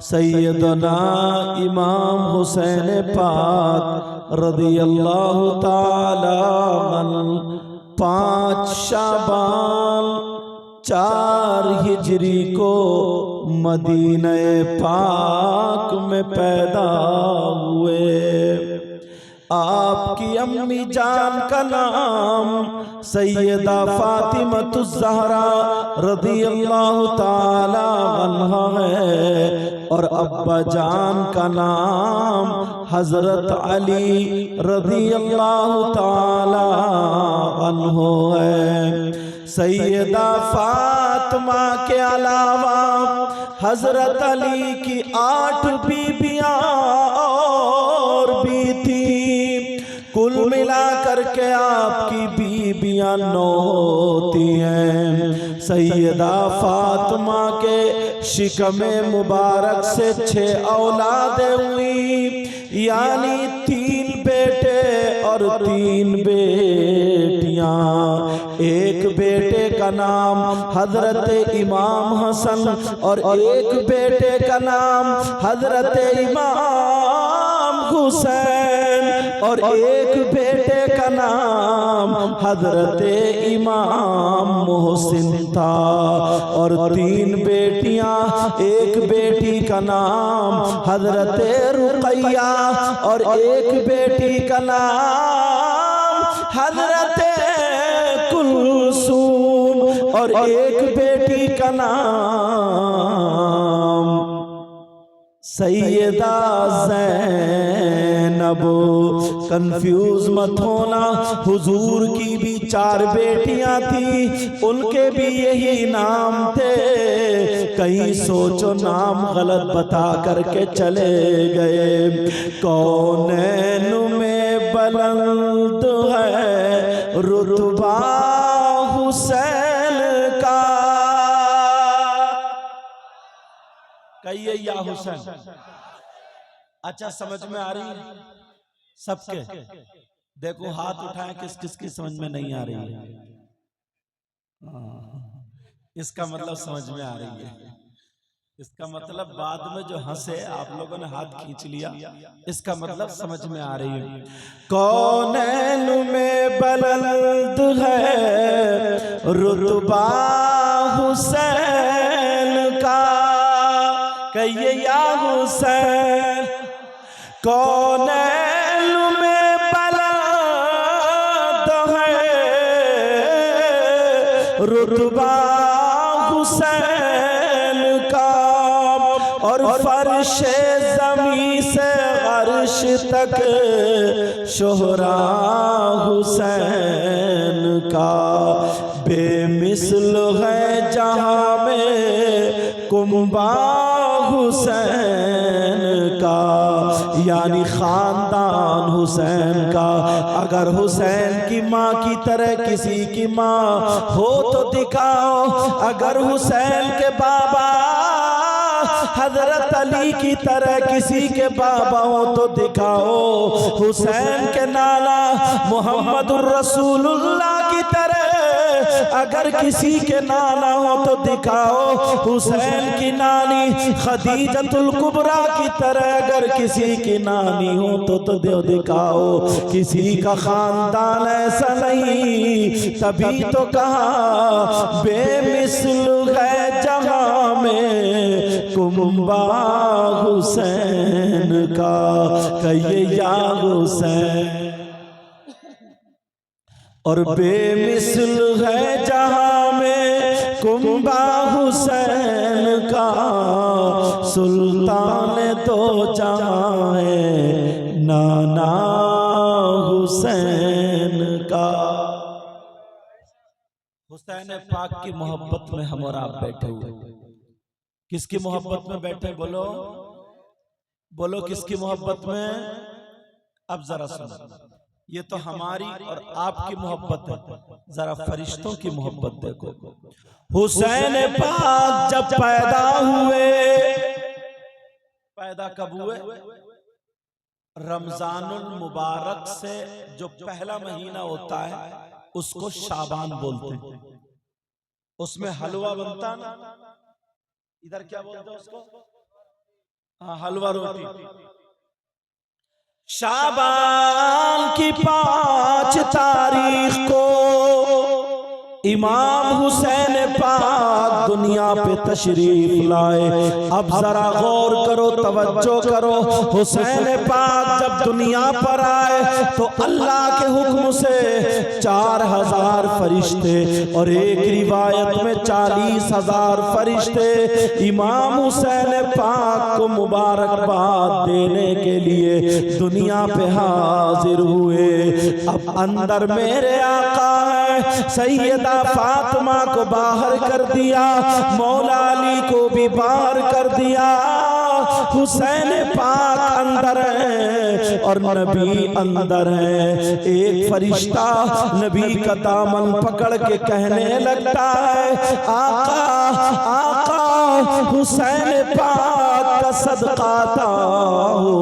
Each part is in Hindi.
सैयदना इमाम हुसैन पाक रदियल्लाहु ताला अन्हु 5 शाबान 4 हिजरी को मदीने पाक में पैदा हुए। आपकी अम्मी जान का नाम सैयदा फातिमतुज़ ज़हरा रदियल्लाहु ताला अन्हा है और अब्बा जान का नाम हजरत अली रदियल्लाहु ताला अन्हु है। सैयदा फातिमा के अलावा हजरत अली की 8 बीबियां और भी थी। कुल मिलाकर के आपकी बीबियां 9 होती हैं। सैयदा फातिमा के शिकमे मुबारक से 6 औलादें हुई, यानी 3 बेटे और 3 बेटियां। एक बेटे का नाम हजरत इमाम हसन और एक बेटे का नाम हजरत इमाम हुसैन और एक बेटे का नाम हजरत इमाम मोहसिन था। और 3 बेटियां, एक बेटी का नाम हजरत रुकैया और एक बेटी का नाम हजरत कुलसूम और एक बेटी का नाम सैयदा ज़ैनब। कंफ्यूज मत होना, हुजूर की भी 4 बेटियां थी, उनके भी यही नाम थे। कहीं सोचो नाम गलत बता करके चले गए। कौनैन में बुलंद है रुतबा हुसैन का, कहिए या हुसैन। अच्छा समझ में आ रही है सबके? देखो हाथ उठाएं, किस किस की समझ में नहीं आ रही है। इसका मतलब समझ में आ रही है। इसका मतलब बाद में जो हंसे, आप लोगों ने हाथ खींच लिया, इसका मतलब समझ में आ रही है। कौनैन में बुलंद है रुतबा हुसैन का, कहिए या हुसैन। कौनैन में बुलंद है रुतबा हुसैन का और फर्शे ज़मीं से अर्श तक शोहरा हुसैन का। बेमिसल है जहां में कुंबा हुसैन का, यानी खानदान हुसैन का। अगर हुसैन की माँ की तरह किसी की माँ हो तो दिखाओ, अगर हुसैन के बाबा हजरत अली की तरह किसी के बाबा हो तो दिखाओ। हुसैन के नाना मुहम्मदुर रसूलुल्लाह की तरह अगर किसी के नाना हो तो दिखाओ। हुसैन की नानी खदीजतुल कुबरा की तरह अगर किसी की नानी हो तो दिखाओ। किसी का खानदान ऐसा नहीं, तभी तो कहा बेमिसल है जहां में कुंबा हुसैन का, कहिए या हुसैन। और बेमिसल है जहां में कुंबा हुसैन का, सुल्तान दो जहां है नाना हुसैन का। हुसैन पाक की मोहब्बत में हम और आप बैठे हुए। किसकी मोहब्बत में बैठे? बोलो बोलो, किसकी मोहब्बत में? अब जरा सुनो, ये तो हमारी और आपकी मोहब्बत है, जरा फरिश्तों की मोहब्बत देखो। हुसैन पाक जब पैदा हुए, पैदा कब हुए? रमजानुल मुबारक से जो पहला महीना होता है उसको शाबान बोलते हैं। उसमें हलवा बनता ना, इधर क्या बोलते हैं उसको? हाँ, हलवा रोटी। शाबान की 5 तारीख को इमाम हुसैन पाक दुनिया पे तशरीफ लाए। अब जरा गौर करो, तवज्जो करो। हुसैन पाक जब दुनिया पर आए तो अल्लाह के हुक्म से 4000 फरिश्ते और एक रिवायत में 40,000 फरिश्ते इमाम हुसैन पाक को मुबारकबाद देने के लिए दुनिया पे हाजिर हुए। अब अंदर मेरे आका है, सैयदा फातिमा को बाहर कर दिया, मौला अली को भी बाहर कर दिया। हुसैन पाक अंदर है और नबी अंदर है। एक फरिश्ता नबी का दामन पकड़ के कहने लगता है, आका आका हुसैन पाक का सदका था हो।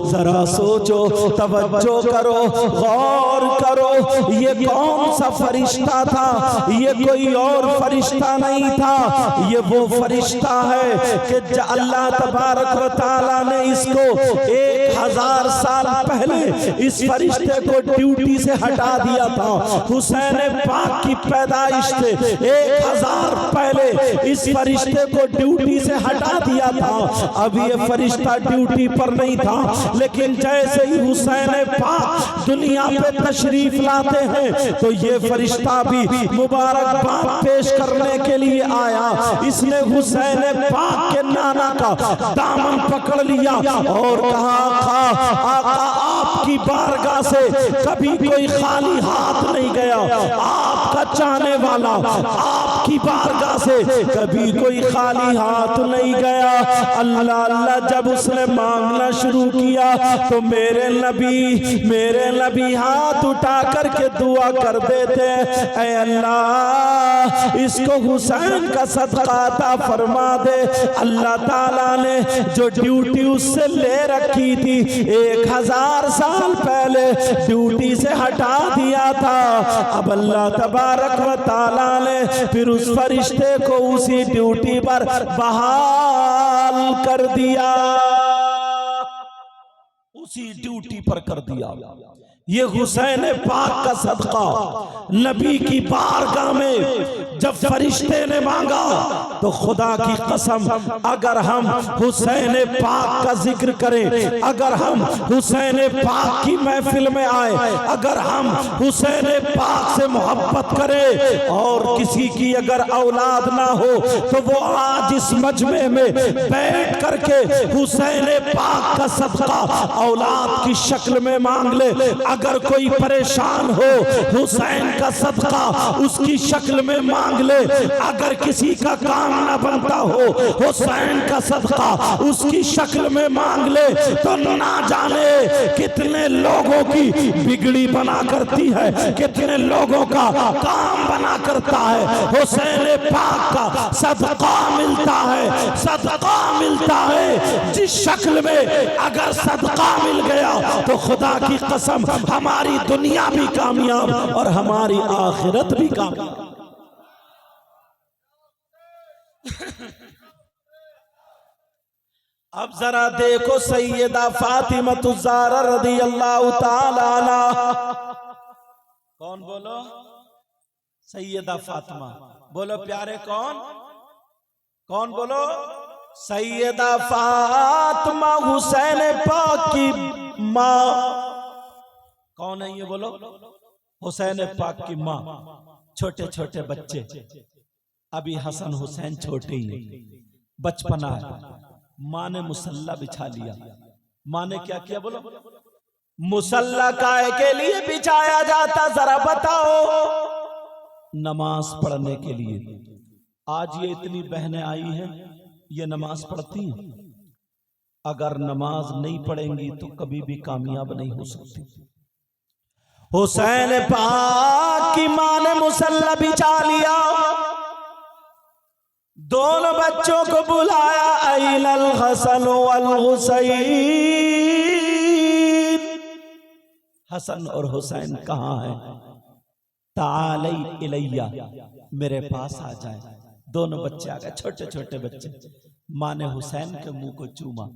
जरा सोचो, तवज्जो करो, गौर करो, ये कौन सा फरिश्ता था? ये कोई और फरिश्ता नहीं था, ये वो फरिश्ता है कि अल्लाह तबारक व तआला ने इसको 1000 साल पहले इस फरिश्ते को ड्यूटी से हटा दिया था। हुसैन पाक की पैदाइश से 1000 पहले इस फरिश्ते को ड्यूटी से हटा दिया था। अब ये फरिश्ता ड्यूटी पर नहीं था, लेकिन जैसे ही हुसैन पाक दुनिया पे तशरीफ लाते हैं तो ये फरिश्ता भी मुबारकबाद पेश करने के लिए आया। इसने हुसैन पाक के नाना का दामन पकड़ लिया और कहा, आका आपकी बारगाह से कभी कोई खाली हाथ नहीं गया, आपका चाहने वाला आपकी बारगाह से कभी कोई खाली हाथ नहीं गया। अल्लाह अल्लाह जब उसने मांगना शुरू किया तो मेरे नबी हाथ उठा करके दुआ कर देते, ऐ अल्लाह इसको हुसैन का सदका अता फरमा दे। अल्लाह ताला ने जो ड्यूटी उससे ले रखी थी 1000 साल पहले ड्यूटी से हटा दिया था। अब अल्लाह तबारक व तआला ने फिर उस फरिश्ते को उसी ड्यूटी पर बहाल कर दिया, उसी ड्यूटी पर कर दिया। ये हुसैन पाक का सदका नबी की बारगाह में जब फरिश्ते ने मांगा तो खुदा की कसम, अगर हम हुसैन पाक का जिक्र करें, अगर हम हुसैन पाक की महफिल में आए, अगर हम हुसैन पाक से मोहब्बत करें और किसी की अगर औलाद ना हो तो वो आज इस मजमे में बैठ करके हुसैन पाक का सदका औलाद की शक्ल में मांग ले। अगर कोई परेशान हो हुसैन का सदका उसकी शक्ल में मांग ले। अगर किसी का काम ना बनता हो हुसैन का सदका उसकी शक्ल में मांग ले। तो ना जाने कितने लोगों की बिगड़ी बना करती है, कितने लोगों का काम बना करता है। हुसैन पाक का सदका मिलता है, सदका मिलता है। जिस शक्ल में अगर सदका मिल गया तो खुदा की कसम हमारी दुनिया भी कामयाब और हमारी आखिरत भी कामयाब। अब जरा देखो सैयदा फातिमा ज़हरा रज़ियल्लाहु ताला अन्हा। कौन बोलो? सैयदा फातिमा। बोलो प्यारे, कौन कौन बोलो? सैयदा फातिमा हुसैन पाक की माँ। कौन है ये बोलो? हुसैन पाक की माँ। छोटे छोटे बच्चे, अभी हसन हुसैन छोटे ही, बचपना है। माँ ने मुसल्ला बिछा लिया। माँ ने क्या किया बोलो? मुसल्ला काहे के लिए बिछाया जाता जरा बताओ? नमाज पढ़ने के लिए। आज ये इतनी बहनें आई हैं, ये नमाज पढ़ती हैं। अगर नमाज नहीं पढ़ेंगी तो कभी भी कामयाब नहीं हो सकती। हुसैन पाक की माँ ने मुसल्ला बिछा लिया, दोनों बच्चों को बुलाया, अइनल हसन वल हुसैन। हसन और हुसैन कहाँ हैं? तालई इलैया, मेरे पास आ जाए। दोनों बच्चे आ गए, छोटे छोटे बच्चे। माँ ने हुसैन के मुंह को चूमा,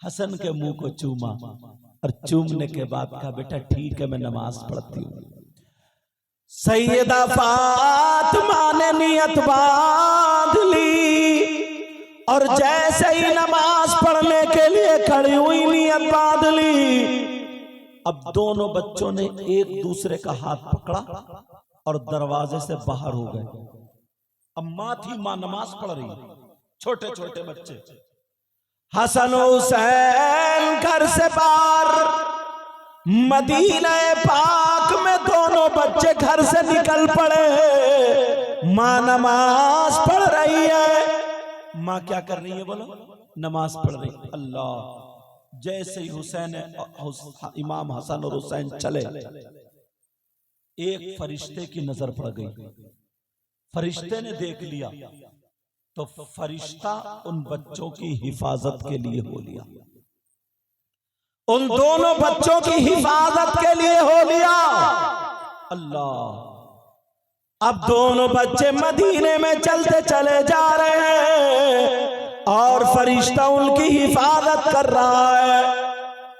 हसन के मुंह को चूमा और चूमने के बाद कहा बेटा ठीक है मैं नमाज पढ़ती हूँ। सैयदा फातिमा ने नियत बांध ली और जैसे ही नमाज पढ़ने के लिए खड़ी हुई, नियत बांध ली। अब दोनों बच्चों ने एक दूसरे का हाथ पकड़ा और दरवाजे से बाहर हो गए। अब माँ थी, माँ नमाज पढ़ रही, छोटे छोटे बच्चे। हसन हुसैन घर से बाहर मदीना पाक में दोनों बच्चे घर से निकल पड़े। माँ नमाज पढ़ रही है। माँ क्या कर रही है बोलो? नमाज पढ़ रही। अल्लाह, जैसे ही हुसैन इमाम हसन और हुसैन चले, एक फरिश्ते की नजर पड़ गई। फरिश्ते ने देख लिया तो फरिश्ता उन बच्चों की हिफाजत के लिए हो लिया, उन दोनों बच्चों की हिफाजत के लिए हो लिया। अल्लाह, अब दोनों बच्चे मदीने में चलते चले जा रहे हैं और फरिश्ता उनकी हिफाजत कर रहा है।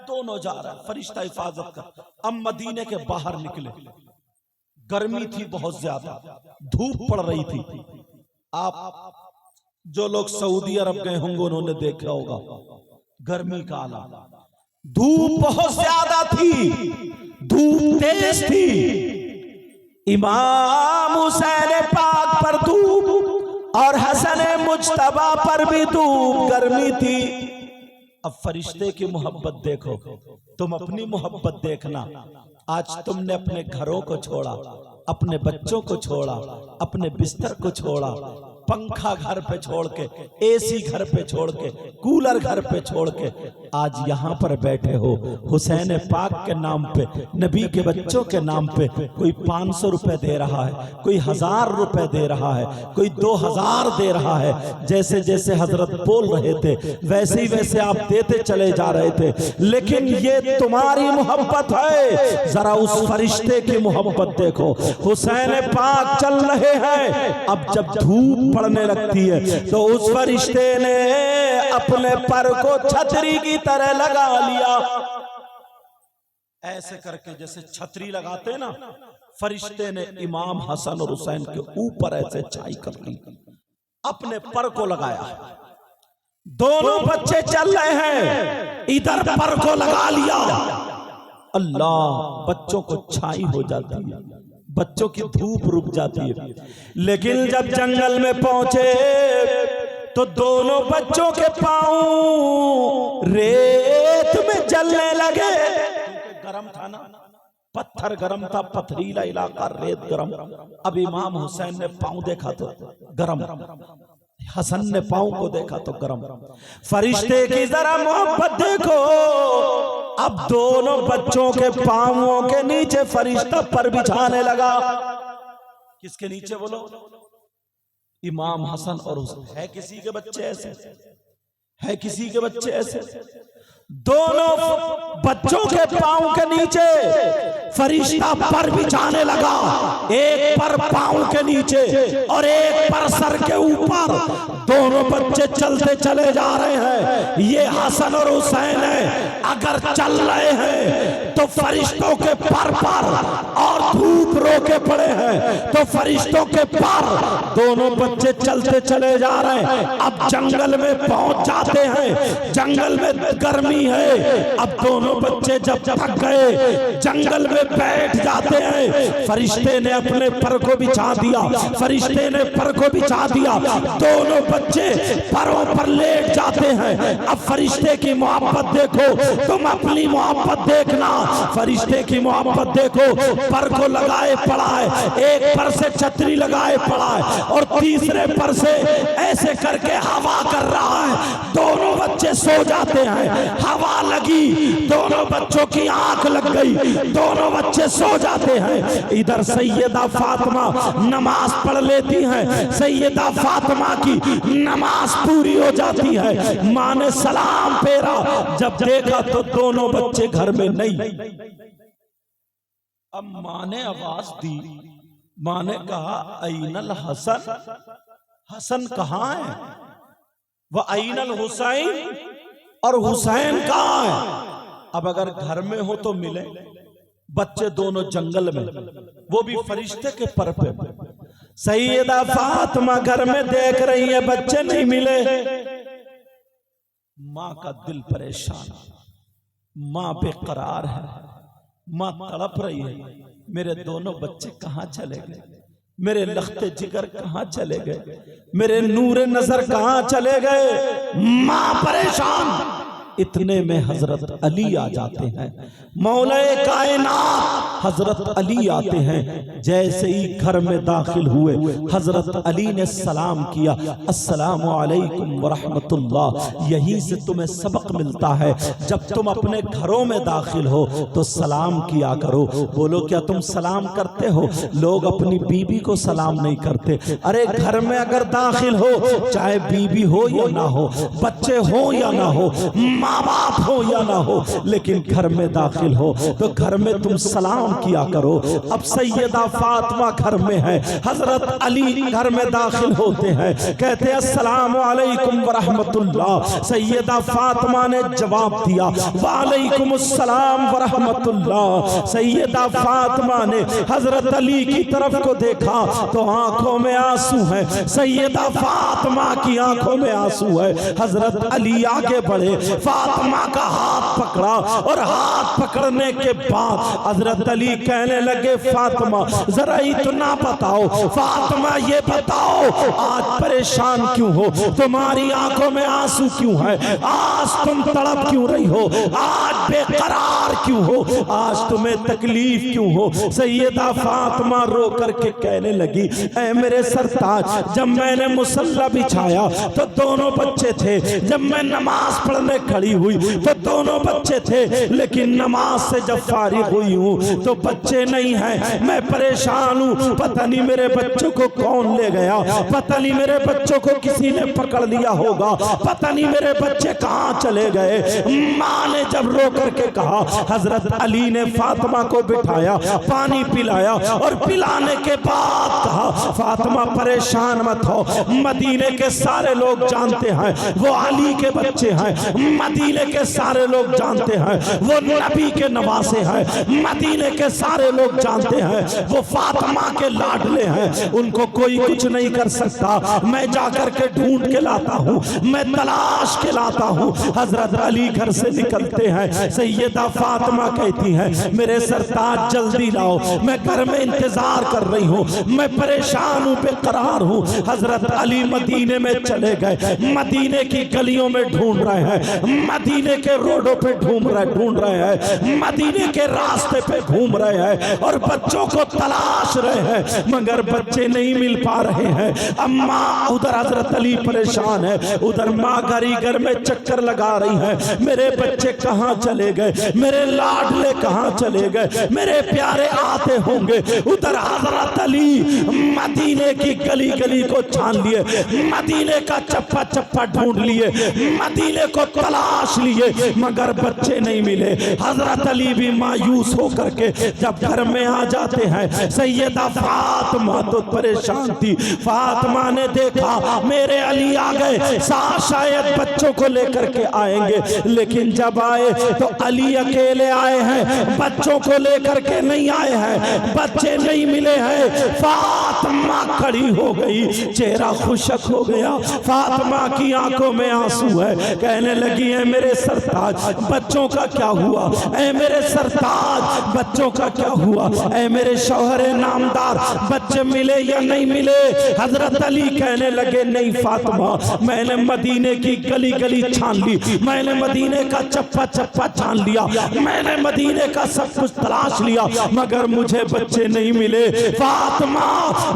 दोनों जा रहे हैं, फरिश्ता हिफाजत कर। अब मदीने के बाहर निकले, गर्मी थी बहुत ज्यादा, धूप पड़ रही थी। आप जो लोग सऊदी अरब गए होंगे उन्होंने देखा होगा गर्मी का आलम। धूप बहुत ज्यादा थी, धूप तेज थी। इमाम हुसैन पाक पर धूप और हसन मुज्तबा पर भी धूप, गर्मी थी। अब फरिश्ते की मोहब्बत देखो, तुम अपनी मोहब्बत देखना। आज तुमने अपने घरों को छोड़ा, अपने बच्चों को छोड़ा, अपने बिस्तर को छोड़ा, पंखा घर पे छोड़ के, एसी घर पे छोड़ के, कूलर घर पे छोड़ के आज यहाँ पर बैठे हो। हुसैन पाक के नाम पे, नबी के बच्चों के नाम पे कोई 500 रुपए दे रहा है, कोई 1000 रुपए दे रहा है, कोई 2000 दे रहा है। जैसे जैसे हजरत बोल रहे थे वैसे ही वैसे आप देते चले जा रहे थे। लेकिन ये तुम्हारी मोहब्बत है, जरा उस फरिश्ते की मोहब्बत देखो। हुसैन पाक चल रहे हैं, अब जब धूप पड़ने लगती है तो उस फरिश्ते ने अपने पर को छतरी की तरह लगा लिया। ऐसे करके जैसे छतरी लगाते ना, फरिश्ते ने इमाम हसन और हुसैन के ऊपर ऐसे छाई कर ली, अपने पर को लगाया। दोनों बच्चे चल रहे हैं, इधर पर को लगा लिया। अल्लाह, बच्चों को छाई हो जाती है, बच्चों की धूप रुक जाती है। लेकिन जब जंगल में पहुंचे तो दोनों बच्चों के पांव रेत में जलने लगे। गरम था ना, पत्थर गरम था, पथरीला इलाका, रेत गरम। अब इमाम हुसैन ने पांव देखा तो गरम, हसन ने पांव को देखा तो गरम। फरिश्ते की जरा मोहब्बत देखो। अब दोनों बच्चों के पांवों के नीचे फरिश्ता पर बिछाने लगा। किसके नीचे बोलो? इमाम हसन और हुसैन। है किसी के बच्चे ऐसे? है किसी के बच्चे ऐसे? दोनों बच्चों के पांव के नीचे फरिश्ता पर बिछाने लगा, एक पर पांव के नीचे और एक पर सर के ऊपर। दोनों बच्चे चलते चले जा रहे हैं। ये हसन और हुसैन है, अगर चल रहे हैं तो फरिश्तों के पर और धूप रोके पड़े हैं तो फरिश्तों के पर। दोनों बच्चे चलते चले जा रहे हैं। अब जंगल में पहुंच जाते हैं, जंगल में गर्मी है। अब दोनों बच्चे जब थक गए जंगल में बैठ जाते हैं। फरिश्ते ने अपने पर को बिछा दिया, फरिश्ते ने पर को बिछा दिया। दोनों बच्चे परों पर लेट जाते हैं। अब फरिश्ते की मोहब्बत देखो, तुम अपनी मोहब्बत देखना। फरिश्ते की मोहब्बत देखो, पर को लगाए पड़ा है, एक पर से छतरी लगाए पड़ा है और तीसरे पर से ऐसे करके हवा कर रहा है। दोनों बच्चे सो जाते हैं, हवा लगी, दोनों बच्चों की आंख लग गई, दोनों बच्चे सो जाते हैं। इधर सैयदा फातिमा नमाज पढ़ लेती हैं। सैयदा फातिमा की नमाज पूरी हो जाती है। माँ ने सलाम फेरा, जब देखा तो दोनों बच्चे घर में नहीं। अब माँ ने आवाज दी, माँ ने कहा ऐनल हसन, हसन कहाँ है? वह ऐनल हुसैन, और हुसैन कहाँ है? अब अगर घर में हो तो मिले, बच्चे दोनों जंगल में, वो भी फरिश्ते के पर पे। सैयदा फातिमा घर में देख रही है बच्चे नहीं मिले, माँ का दिल परेशान, माँ बेकरार है, माँ तड़प रही है, मेरे दोनों बच्चे कहाँ चले गए, मेरे लख्ते जिगर कहाँ चले गए, मेरे नूरे नजर कहाँ चले गए, माँ परेशान। इतने में हजरत अली आ जाते हैं, मौलाए कायनात हजरत अली आते हैं। जैसे ही घर में दाखिल हुए हजरत अली ने सलाम किया, अस्सलामु अलैकुम व रहमतुल्लाह। यहीं से तुम्हें सबक मिलता है, जब तुम अपने घरों में दाखिल हो तो सलाम किया करो। बोलो क्या तुम सलाम करते हो? लोग अपनी बीबी को सलाम नहीं करते। अरे घर में अगर दाखिल हो, चाहे बीबी हो या ना हो, बच्चे हो या ना हो, माँ बाप हो या ना हो, लेकिन घर में दाखिल हो तो घर में तुम सलाम किया करो। अब सैयदा फातिमा घर में है, हजरत अली घर में दाखिल होते हैं, कहते हैं अस्सलामु अलैकुम व रहमतुल्लाह। सैयदा फातिमा ने जवाब दिया वालेकुम अस्सलाम व रहमतुल्लाह। सैयदा फातिमा ने हजरत अली की तरफ को देखा तो आंखों में आंसू है, सैयदा फातिमा की आंखों में आंसू है। हजरत अली आगे बढ़े, फातिमा का हाथ पकड़ा और हाथ पकड़ने के बाद हजरत अली कहने लगे फातिमा जरा इतना बताओ, फातिमा ये बताओ आज परेशान क्यों हो, तुम्हारी आंखों में आंसू क्यों है, आज तुम तड़प क्यों रही हो, आज बेकरार क्यों हो, आज तुम्हें तकलीफ क्यों हो। सैयदा फातिमा रो करके कहने लगी ऐ मेरे सरताज, जब मैंने मुसल्ला बिछाया तो दोनों बच्चे थे, जब मैं नमाज पढ़ने खड़ी हुई तो दोनों बच्चे थे, लेकिन नमाज से जब फारिग हुई हूँ तो बच्चे नहीं हैं, मैं परेशान हूँ, पता नहीं मेरे बच्चों को कौन ले गया, पता नहीं मेरे बच्चों को किसी ने पकड़ लिया होगा, पता नहीं मेरे बच्चे कहाँ चले गए। माँ ने जब रो करके कहा, हजरत अली ने फातिमा को बिठाया, पानी पिलाया और पिलाने के बाद कहा फातिमा परेशान मत हो, मदीने के सारे लोग जानते हैं वो अली के बच्चे हैं, मदीने के सारे लोग जानते हैं वो नबी के नवासे हैं, मदीने के सारे लोग जानते हैं वो फातिमा के लाडले हैं, उनको कोई कुछ नहीं कर सकता, मैं जाकर के ढूंढ के लाता हूँ, मैं तलाश के लाता हूँ। हजरत अली घर से निकलते हैं, सैयदा फातिमा कहती है मेरे सरताज जल्दी लाओ, मैं घर में इंतजार कर रही हूँ, मैं परेशान हूँ, बेकरार हूँ। हजरत अली मदीने में चले गए, मदीने की गलियों में ढूंढ रहे हैं, मदीने के रोडों पे ढूंढ रहे हैं, मदीने के रास्ते पे घूम रहे हैं और बच्चों को तलाश रहे हैं, मगर बच्चे नहीं मिल पा रहे हैं। अम्मा उधर हजरत अली परेशान है, उधर माँ घर में चक्कर लगा रही है, मेरे बच्चे कहाँ चले गए, मेरे लाडले कहाँ चले गए, मेरे प्यारे आते होंगे। उधर हजरत अली मदीने की गली गली को छान लिए, मदीने का चप्पा चप्पा ढूंढ लिए, मदीने को तलाश लिए, मगर बच्चे नहीं मिले। हजरत अली भी मायूस होकर के जब घर में आ जाते हैं, सैयदा फातिमा तो परेशान थी, फातिमा ने देखा मेरे अली आ गए, शायद बच्चों को लेकर के आएंगे, लेकिन जब आए तो अली अकेले आए हैं, बच्चों को लेकर के नहीं आए हैं, बच्चे नहीं मिले हैं। फातिमा खड़ी हो गई, चेहरा खुशक हो गया, फातिमा की आंखों में आंसू है, कहने लगी है मेरे सरताज बच्चों का क्या हुआ, ऐ मेरे सरताज बच्चों का क्या हुआ, ऐ मेरे शौहरे नामदार बच्चे मिले या नहीं मिले। हजरत अली कहने लगे नहीं फातिमा, मैंने मदीने की गली गली छान ली, मैंने मदीने का चप्पा चप्पा छान लिया, मैंने मदीने का सब कुछ तलाश लिया, मगर मुझे बच्चे नहीं मिले। फातिमा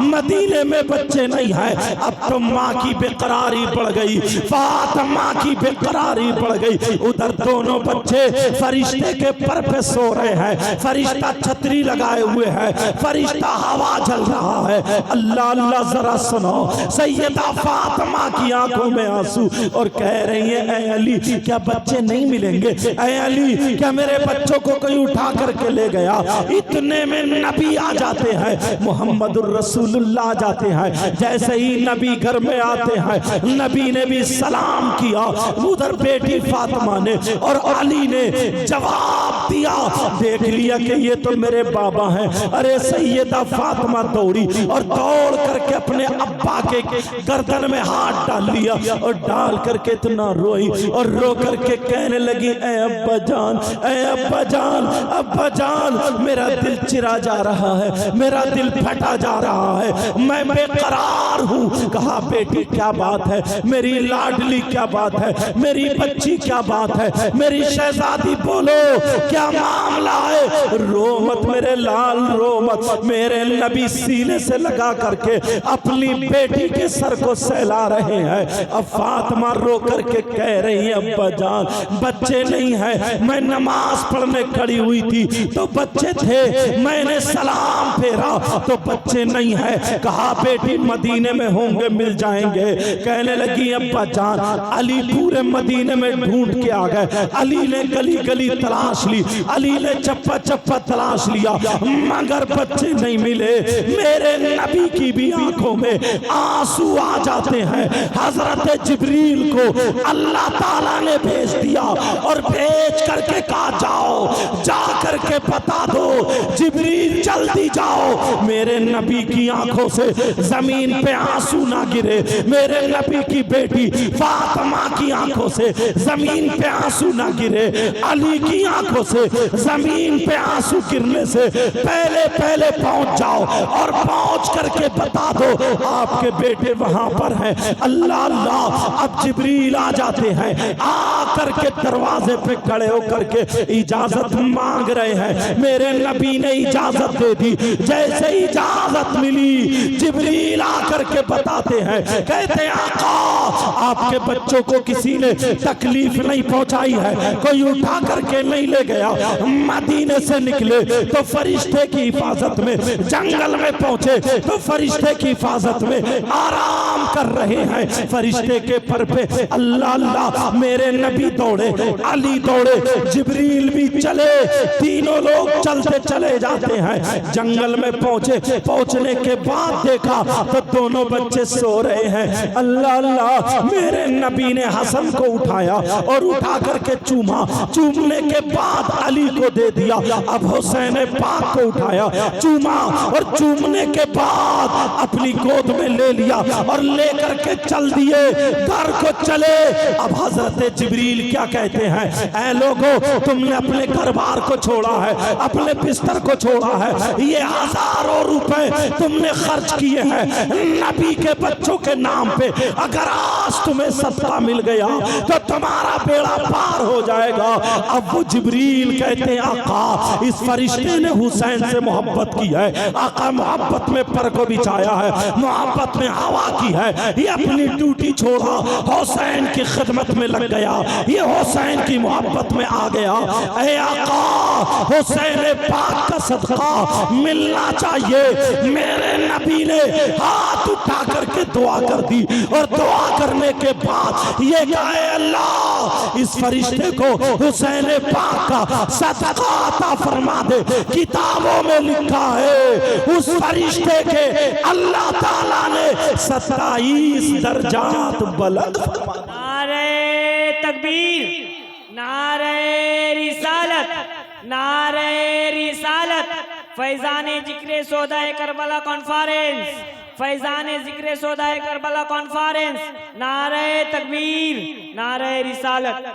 मदीने में बच्चे नहीं है, अब तो माँ की बेकरारी बढ़ गई, फातिमा की बेकरारी बढ़ गई। उधर दोनों बच्चे फरिश्ते के पर पे सो रहे हैं, फरिश्ता छतरी लगाए हुए है, फरिश्ता हवा झल रहा है। अल्लाह अल्लाह जरा सुनो, सैयदा फातिमा की आंखों में आंसू और कह रही है ऐ अली क्या बच्चे नहीं मिलेंगे, ऐ अली क्या मेरे बच्चों को कोई उठा करके ले गया? इतने में नबी आ जाते हैं, मोहम्मदुर रसूलुल्लाह आ जाते हैं। जैसे ही नबी घर में आते हैं, नबी ने भी सलाम किया, उधर बेटी फातिमा ने और अली ने जवाब दिया। देख लिया कि ये तो मेरे बाबा हैं। अरे सैयदा फातिमा दौड़ी और दौड़ करके अपने अब्बा के गर्दन में हाथ डाल लिया और डाल करके इतना रोई और रो करके कहने लगी, ऐ अब्बा जान, ऐ अब्बा जान, अब्बा जान, मेरा दिल चिरा जा रहा है, मेरा दिल फटा जा रहा है, मैं बेकरार हूँ। कहा बेटी क्या बात है, मेरी लाडली क्या बात है, मेरी बच्ची क्या बात है, मेरी शहजादी बोलो क्या मामला है? रो मत मेरे लाल, रो मत। मेरे नबी सीने से लगा करके अपनी बेटी के सर को सहला रहे हैं। अब फातिमा रो करके कह रही है, अब्बा जान बच्चे नहीं है, मैं नमाज पढ़ने खड़ी हुई थी तो बच्चे थे, मैंने सलाम फेरा तो बच्चे नहीं है। कहा बेटी मदीने में होंगे, मिल जाएंगे। कहने लगी अब्बा जान, अली पूरे मदीने में ढूंढ के आ गए, अली ने गली गली तलाश ली, अली ने चप्पा चप्पा तलाश लिया, मगर बच्चे नहीं मिले। मेरे नबी की भी आंखों में आंसू आ जाते हैं। हजरत जिब्रील को अल्लाह ताला ने भेज दिया और भेज करके कहा जाओ, जा करके बता दो, जिब्रील जल्दी जाओ, मेरे नबी की आंखों से जमीन पे आंसू ना गिरे, मेरे नबी की बेटी फातिमा की आंखों से जमीन पे आंसू ना गिरे, अली की आंखों से जमीन पे आंसू गिरने से पहले पहले पहुंच जाओ और पहुंच करके बता दो आपके बेटे वहां पर हैं। अल्लाह अल्लाह, अब जिब्रील आ जाते हैं, आ करके दरवाजे पे खड़े होकर के इजाजत मांग रहे हैं। मेरे नबी ने इजाजत दे दी। जैसे इजाजत मिली, जिब्रील आकर के बताते हैं, कहते हैं आका आपके बच्चों को किसी ने तकलीफ नहीं पहुंचाई है, कोई उठा करके नहीं ले गया। मदीने से निकले तो फरिश्ते की हिफाजत में, जंगल में पहुंचे तो फरिश्ते की हिफाजत में आराम कर रहे हैं। फरिश्ते के पर पे अल्लाह अल्लाह, मेरे नबी दौड़े, अली दौड़े, जिब्रील भी चले, तीनों लोग चलते चले जाते हैं। जंगल में पहुंचे, पहुंचने के बाद देखा तो दोनों बच्चे सो रहे हैं। अल्लाह अल्लाह, मेरे नबी ने हसन को उठाया और उठा करके चूमा, चूमने के बाद अली को दे दिया। अब हुसैन पाक को उठाया, चूमा और चूमने के बाद अपनी गोद में ले लिया और लेकर के चल दिए, घर को चले। अब हजरत जिब्रील क्या कहते हैं, ऐ लोगों तुमने अपने घर बार को छोड़ा है, अपने बिस्तर को छोड़ा है, ये हजारों रुपए तुमने खर्च किए हैं नबी के बच्चों के नाम पे, अगर आज तुम्हें सत्ता मिल गया तो तुम्हारा बेड़ा पार हो जाएगा। अब वो जिब्रील कहते हैं आका इस फरिश्ते ने हुसैन से मोहब्बत की है, आका मोहब्बत में पर को बिछाया है, मोहब्बत में हवा की है, ये अपनी ड्यूटी छोड़ा हुसैन की खिदमत में लग गया, ये हुसैन की मोहब्बत में आ गया। ऐ आका हुसैन पाक का सदका मिलना चाहिए। मेरे नबी ने हाथ उठा करके दुआ कर दी और दुआ करने के बाद ये कहे अल्लाह इस फरिश्ते को हुसैन पाक का सदका अता फरमा दे। किताबों में लिखा है उस फरिश्ते के अल्लाह ताला ने 27 दर्जात बुलंद फरमा। नारे तकबीर, नारे रिसालत, नारे रिसालत। फैजाने जिक्रे सौदाए करबला कॉन्फ्रेंस, फैजाने जिक्रे सौदाए करबला कॉन्फ्रेंस। नारे तकबीर, नारे रिसालत।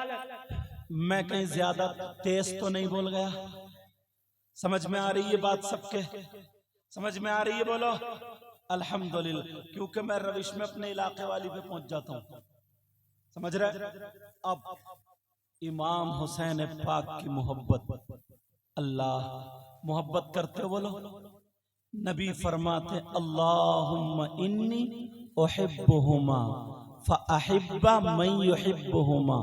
मैं कहीं ज्यादा तेज तो नहीं बोल गया? समझ में आ रही है बात? सबके समझ में आ रही है? बोलो अल्हम्दुलिल्लाह, क्योंकि मैं रविश में अपने इलाके वाली पे पहुंच जाता हूं। समझ रहे? अब इमाम हुसैन पाक की मोहब्बत, अल्लाह मोहब्बत करते हो बोलो। नबी फरमाते अल्लाहुम्मा इन्नी उहिब्बुहुमा फअहिब्बा मन युहिब्बुहुमा।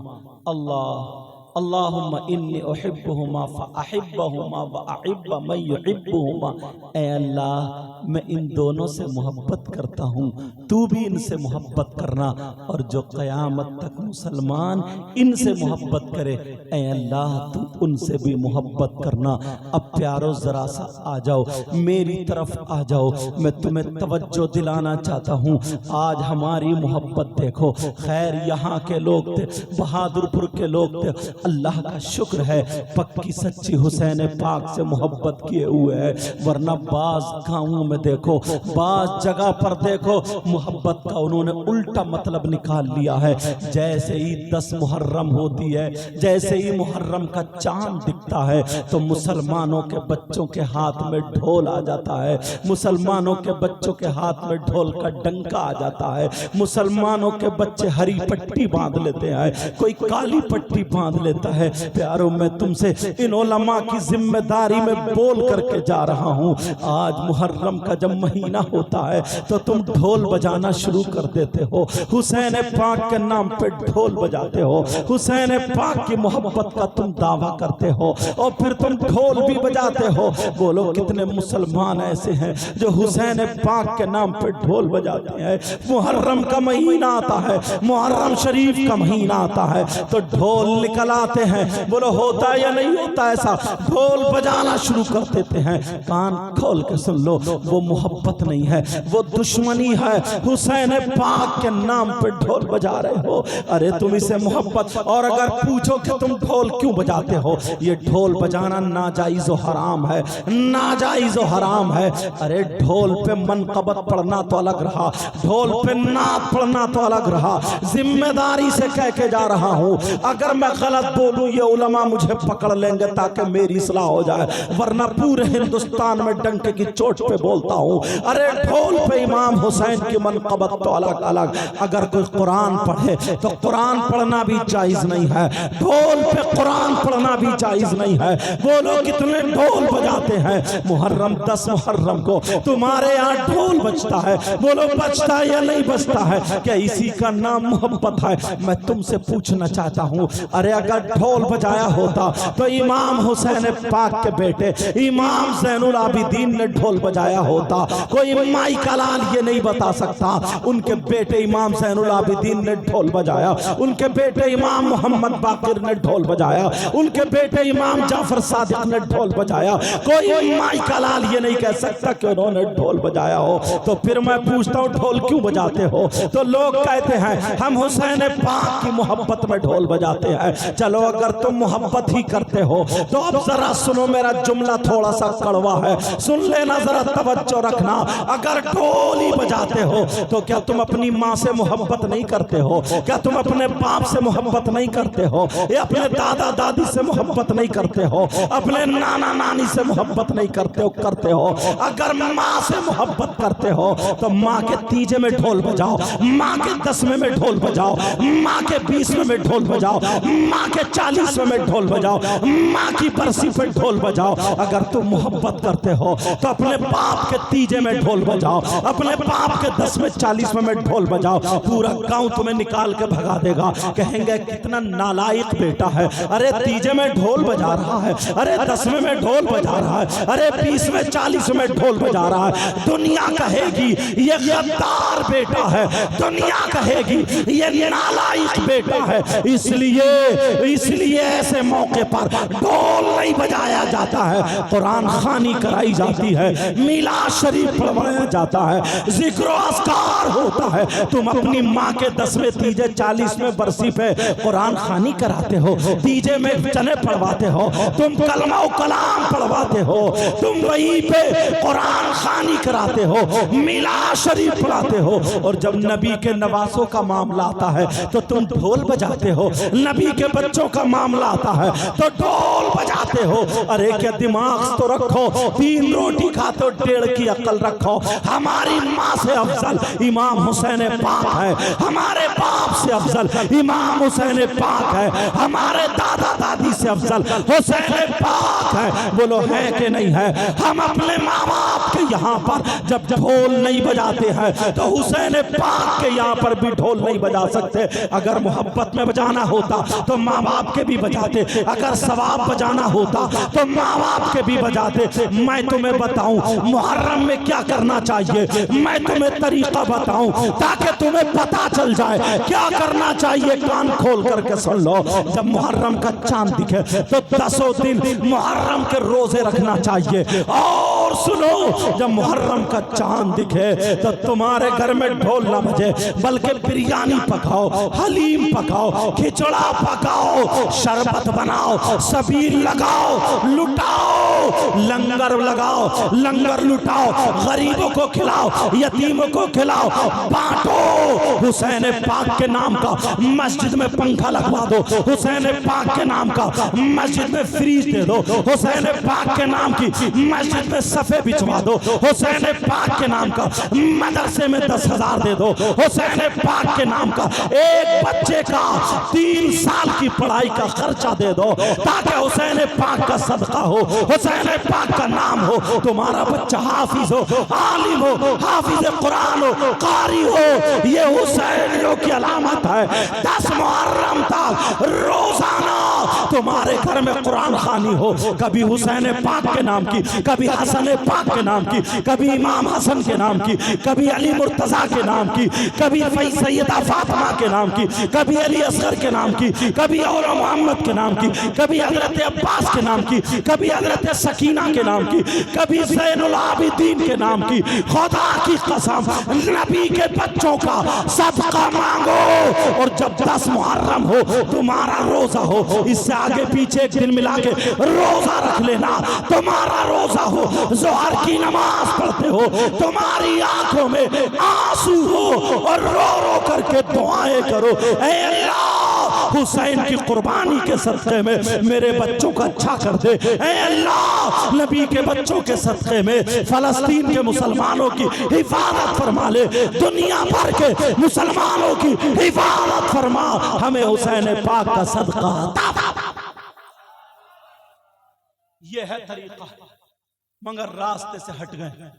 अल्लाह अल्लाहुम्मा इन्नी उहिब्बुहुमा फअहिब्बहुमा व अहिब्ब मन युहिब्बुहुमा। ऐ अल्लाह मैं इन दोनों से मोहब्बत करता हूँ, तू भी इनसे मोहब्बत करना, और जो क़यामत तक मुसलमान इनसे मोहब्बत करे ऐ अल्लाह तू उनसे भी मोहब्बत करना। अब प्यारो ज़रा सा आ जाओ, मेरी तरफ आ जाओ, मैं तुम्हें तवज्जो दिलाना चाहता हूँ। आज हमारी मोहब्बत देखो। खैर यहाँ के लोग थे, बहादुरपुर के लोग थे, अल्लाह का शुक्र है पक्की सच्ची हुसैन पाक से मोहब्बत किए हुए है। वरना बाज गाँवों में देखो, बाज जगह पर देखो, मोहब्बत का उन्होंने उल्टा मतलब निकाल लिया है। जैसे ही 10 मुहर्रम होती है, जैसे ही मुहर्रम का चांद दिखता है तो मुसलमानों के बच्चों के हाथ में ढोल आ जाता है, मुसलमानों के बच्चों के हाथ में ढोल का डंका आ जाता है, मुसलमानों के बच्चे हरी पट्टी बांध लेते हैं, कोई काली पट्टी बांध लेता है। प्यारों मैं तुमसे इन उलमा की जिम्मेदारी में बोल करके जा रहा हूँ। आज मुहर्रम का जब महीना होता है तो तुम ढोल बजाना शुरू कर देते हो, हुसैन पाक के नाम पे ढोल बजाते हो, हुसैन पाक की मोहब्बत का तुम दावा करते हो, और फिर तुम ढोल भी बजाते हो। बोलो कितने मुसलमान ऐसे हैं जो हुसैन पाक के नाम पे ढोल बजाते हैं। मुहर्रम का महीना आता है, मुहर्रम शरीफ का महीना आता है तो ढोल निकल आते हैं। बोलो होता है या नहीं होता ऐसा? ढोल बजाना शुरू कर देते हैं। कान खोल के सुन लो, वो मोहब्बत नहीं है, वो दुश्मनी है। हुसैन पाक के नाम पे ढोल बजा रहे हो, अरे तुम इसे मोहब्बत। और अगर पूछो कि तुम ढोल क्यों बजाते हो, ये ढोल बजाना नाजायज और हराम है, नाजायज और हराम है। अरे ढोल पे मनक़बत पढ़ना तो अलग रहा, ढोल पे नात पढ़ना तो अलग रहा। जिम्मेदारी से कह के जा रहा हूँ, अगर मैं गलत बोलूँ ये उलमा मुझे पकड़ लेंगे ताकि मेरी इस्लाह हो जाए, वरना पूरे हिंदुस्तान में डंके की चोट पे बोलता हूँ। अरे ढोल पे इमाम हुसैन की मनक़बत तो अलग अलग। अगर कोई कुरान पढ़े तो कुरान पढ़ना भी जायज़ नहीं है, ढोल पे कुरान पढ़ना भी जायज़ नहीं है। बोलो कितने ढोल बजाते हैं। मुहर्रम 10 मुहर्रम को तुम्हारे यहाँ ढोल बजता है, बोलो बजता है या नहीं बजता है? क्या इसी का नाम मोहब्बत है? मैं तुमसे पूछना चाहता हूँ, अरे अगर ढोल बजाया होता तो इमाम हुसैन पाक के बेटे इमाम ज़ैनुल आबिदीन ने ढोल बजाया होता। कोई माई का लाल ये नहीं बता सकता उनके बेटे इमाम ज़ैनुल आबिदीन ने ढोल बजाया, उनके बेटे इमाम मोहम्मद बाकिर ने ढोल बजाया, उनके बेटे इमाम जाफर सादिक ने ढोल बजाया। कोई माई का लाल ये नहीं कह सकता कि उन्होंने ढोल बजाया हो। तो फिर मैं पूछता हूँ ढोल क्यों बजाते हो? तो लोग कहते हैं हम हुसैन पाक की मोहब्बत में ढोल बजाते हैं। चलो अगर तुम मोहब्बत ही करते हो तो अब जरा सुनो, मेरा जुमला थोड़ा सा कड़वा है, सुन लेना, जरा तवज्जो रखना। अगर ढोल ही बजाते हो तो क्या तुम अपनी माँ से मोहब्बत नहीं करते हो? क्या तुम अपने बाप से मोहब्बत नहीं करते हो? या अपने दादा दादी से मोहब्बत नहीं करते हो? अपने नाना नानी से मोहब्बत नहीं करते हो? करते हो। अगर माँ से मोहब्बत करते हो तो माँ के तीजे में ढोल बजाओ, माँ के 10वें में ढोल बजाओ, माँ के 20वें में ढोल बजाओ, माँ के 40वें में ढोल बजाओ, माँ की बरसी पे ढोल बजाओ। अगर तुम मोहब्बत करते हो तो अपने बाप के तीजे में ढोल बजाओ, अपने बाप के 10वें 40वें में ढोल बजाओ। पूरा गांव तुम्हें निकाल के भगा देगा, कहेंगे कितना नालायक बेटा है। अरे तीजे में ढोल बजा रहा है, अरे 10वें में ढोल बजा रहा है, अरे 20वें 40वें में ढोल बजा रहा है। दुनिया कहेगी ये गद्दार बेटा है, दुनिया कहेगी ये नालायक बेटा है। इसलिए ऐसे मौके पर ढोल नहीं बजाया जाता है, कुरान खानी कराई जाती है, मिलाद शरीफ पढ़वाया जाता है, जिक्र अस्कार होता है। तुम अपनी माँ के 10वें तीजे 40वें बरसी पे कुरान खानी कराते हो, तीजे में चने पढ़वाते हो, तुम कलमा कलाम पढ़वाते हो, तुम वहीं पे कुरान खानी कराते हो, मिलाद शरीफ पढ़ाते हो। और जब नबी के नवासों का मामला आता है तो तुम ढोल बजाते हो, नबी के बच्चों का मामला आता है तो ढोल बजाते हो। अरे क्या दिमाग तो रखो, 3 रोटी खाते हो 1.5 की अकल रखो। हमारी माँ से अफजल इमाम हुसैन पाक है, हमारे बाप से अफजल इमाम हुसैन पाक है, हमारे दादा दादी से अफजल हुसैन पाक है। बोलो है कि नहीं है? हम अपने माँ बाप के के यहाँ पर जब ढोल नहीं बजाते हैं तो हुसैन पाक के यहाँ पर भी ढोल नहीं बजा सकते। अगर मोहब्बत में बजाना होता तो माँ बाप के भी बजाते, अगर सवाब बजाना होता तो माँ बाप के भी बजाते। मैं तुम्हें बताऊं मुहर्रम में क्या करना चाहिए, मैं तुम्हें तरीका बताऊं ताकि तुम्हें पता चल जाए क्या करना चाहिए। कान खोल करके सुन लो। जब मुहर्रम का चांद दिखे तो 10 दिन मुहर्रम के रोजे रखना चाहिए। और सुनो, जब मुहर्रम का चांद दिखे तो तुम्हारे घर में ढोल ना बजे, बल्कि बिरयानी पकाओ, हलीम पकाओ, खिचड़ा पकाओ, शरबत बनाओ, सबील लगाओ, लुटाओ, लंगर लगाओ, लंगर लुटाओ, गरीबों को खिलाओ, यतीमों को खिलाओ, बांटो। हुसैन पाक के नाम का मस्जिद में पंखा लगवा दो, हुसैन पाक के नाम का मस्जिद में फ्रीज दे दो, हुसैन पाक के नाम की मस्जिद में सफे बिछवा दो, हुसैन पाक के नाम का मदरसे में 10,000 दे दो, हुसैन पाक के नाम का एक बच्चे का 3 साल की पढ़ाई का खर्चा दे दो, ताकि हुसैन पाक का सदका हो, हुसैन पाक का नाम हो, तुम्हारा बच्चा हाफिज हो, आलिम हो, हाफिज कुरान हो, कारी हो। ये हुसैनियों की अलामत है। 10 मुहर्रम तक रोजाना तुम्हारे घर में कुरान खानी हो, कभी हुसैन पाक के नाम की, कभी हसन पाक के नाम की, कभी इमाम हसन के नाम की, कभी अली मुर्तजा के नाम की, कभी सैयदा फातिमा के नाम की, कभी अली असगर के नाम की, कभी और मोहम्मद के नाम की, कभी हजरत अब्बास के नाम की, कभी हजरत सकीना के नाम की, कभी ज़ैनुल आबिदीन के नाम की। खुदा की कसम, नबी के बच्चों का सदका मांगो। और जब 10 मुहर्रम हो तुम्हारा रोजा हो, इससे आगे पीछे एक दिन मिला के रोजा रख लेना, तुम्हारा रोजा हो, जोहर की नमाज पढ़ते हो, तुम्हारी आंखों में आंसू हो और रो रो करके दुआएं करो, ऐ अल्लाह हुसैन की कुर्बानी के सदक़े में मेरे बच्चों का अच्छा कर दे, ऐ अल्लाह नबी के बच्चों के सदक़े में फलस्तीन के मुसलमानों की हिफाजत फरमा ले, दुनिया भर के मुसलमानों की हिफाजत फरमा, हमें हुसैन पाक का सदका। ये है तरीका, मगर रास्ते से हट गए।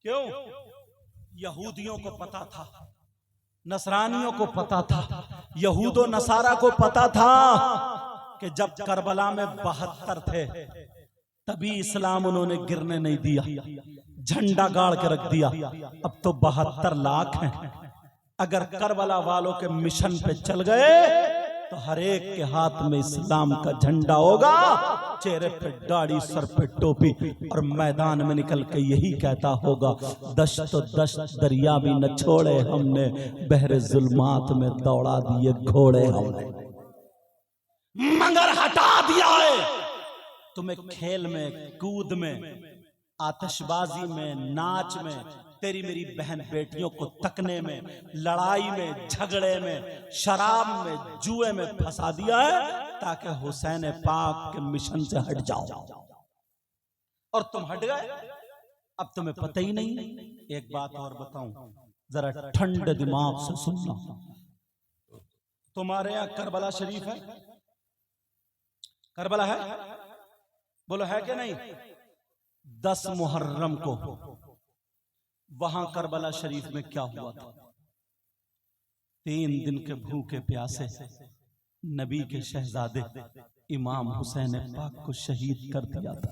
क्यों? यहूदियों को पता था, नसरानियों को पता था, यहूदो नसारा को पता था कि जब करबला में 72 थे तभी इस्लाम उन्होंने गिरने नहीं दिया, झंडा गाड़ के रख दिया। अब तो 72 लाख हैं। अगर करबला वालों के मिशन पे चल गए तो हर एक के हाथ में इस्लाम का झंडा होगा, चेहरे पे दाढ़ी, सर पे टोपी, और मैदान में निकल के यही कहता होगा, दश्त दश्त दरिया भी न छोड़े हमने, बहरे जुल्मात में दौड़ा दिए घोड़े हमने। मगर हटा दिया है तुम्हें खेल में, कूद में, आतिशबाजी में, नाच में, तेरी मेरी बहन बेटियों को तकने में, लड़ाई में, झगड़े में, शराब में, जुए में फंसा दिया है ताकि हुसैन पाक के मिशन से हट जाओ। और तुम हट गए, अब तुम्हें पता ही नहीं। एक बात और बताऊं, जरा ठंडे दिमाग से सुनना। तुम्हारे यहां करबला शरीफ है? करबला है? बोलो है कि नहीं? 10 मुहर्रम को वहां करबला शरीफ में क्या हुआ था? 3 दिन के भूखे प्यासे नबी के शहजादे इमाम हुसैन पाक को शहीद कर दिया था।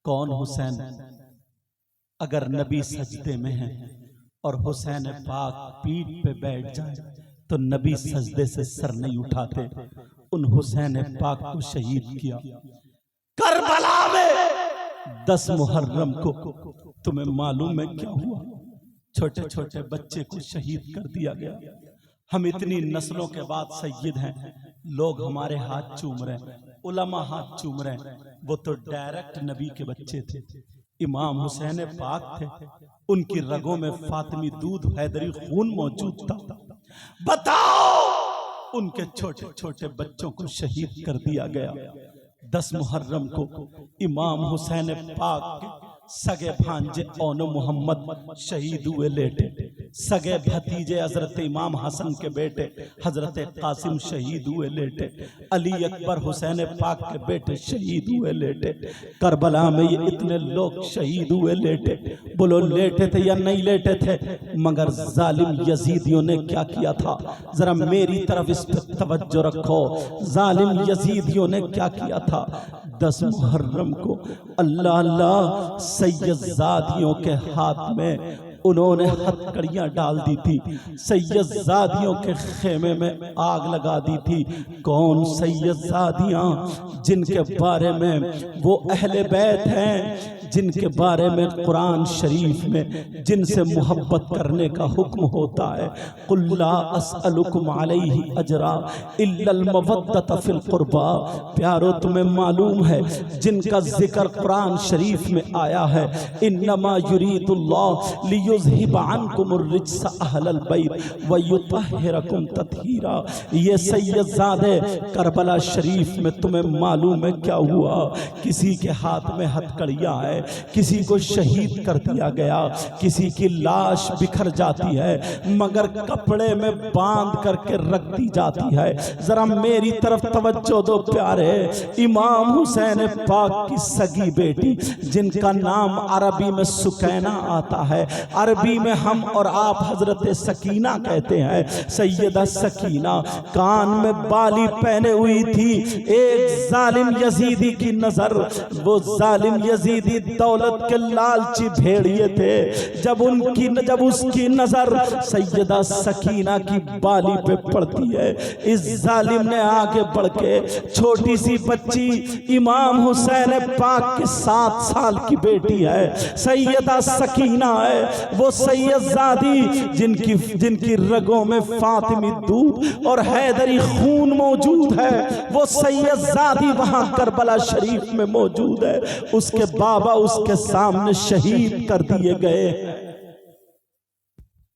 कौन हुसैन? अगर नबी सजदे में है और हुसैन पाक पीठ पे बैठ जाए तो नबी सजदे से सर नहीं उठाते। उन हुसैन पाक को शहीद किया करबला में 10 मुहर्रम को। तुम्हें मालूम है क्या हुआ? छोटे छोटे बच्चे को शहीद कर दिया गया। हम इतनी नस्लों के बाद सैयद हैं, लोग हमारे हाथ चूम रहे हैं, उलमा हाथ चूम रहे हैं। वो तो डायरेक्ट नबी के बच्चे थे, इमाम हुसैन पाक थे। उनकी रगों में फातिमी दूध हैदरी खून मौजूद था। बताओ, उनके छोटे छोटे बच्चों को शहीद कर दिया गया। 10 मुहर्रम को इमाम हुसैन पाक के सगे भांजे औनो मोहम्मद शहीद हुए लेटे। सगे भतीजे हजरत इमाम हसन के बेटे हजरत कासिम शहीद हुए लेटे, अली अकबर हुसैन पाक के बेटे शहीद हुए लेटे, करबला में ये इतने लोग शहीद हुए लेटे। बोलो लेटे थे या नहीं लेटे थे? मगर जालिम यजीदियों ने क्या किया था, जरा मेरी तरफ इस पर तवज्जो रखो। जालिम यजीदियों ने क्या किया था? 10 मुहर्रम को अल्लाह अल्लाह सैयदजादियों के हाथ में उन्होंने हथकड़ियां डाल दी थी, सैयदजादियों के खेमे में आग लगा दी थी। कौन सैयदजादियां? जिनके बारे में वो अहले बैत हैं, जिनके बारे में कुरान शरीफ में जिनसे मोहब्बत करने का हुक्म होता है। कुल्ला अस्अलुकुम अलैहि अजरा इल्लल मवद्दत फिल कुर्बा। प्यारो तुम्हें मालूम है जिनका जिक्र कुरान शरीफ में आया है, इन्नमा युरीदुल्लाह लियुज़हिब अन्कुमुर रिज्स अहलल बैत व युतहिरकुम तत्हीरा। ये सैयदजादे करबला शरीफ में तुम्हें मालूम है क्या हुआ? किसी के हाथ में हथकड़ियां है, किसी को शहीद कर दिया गया, किसी की लाश बिखर जाती है मगर कपड़े में बांध करके रख दी जाती है। जरा मेरी तरफ तवज्जो दो प्यारे। इमाम हुसैन पाक की सगी बेटी जिनका नाम अरबी में सुकैना आता है, अरबी में हम और आप हजरत सकीना कहते हैं, सैयदा सकीना कान में बाली पहने हुई थी। एक जालिम यजीदी की नजर, वो जालिम यजीदी दौलत के लालची भेड़िए थे, जब उसकी नजर सैयदा सकीना की बाली पे पड़ती है, इस जालिम ने आगे बढ़ के छोटी सी बच्ची इमाम हुसैन पाक की 7 साल की बेटी है, सैयदा सकीना है, वो सैयदजादी जिनकी रगों में फातिमी दूध और हैदरी खून मौजूद है, वो सैयदजादी वहां करबला शरीफ में मौजूद है। उसके बाबा उसके सामने शहीद कर दिए गए।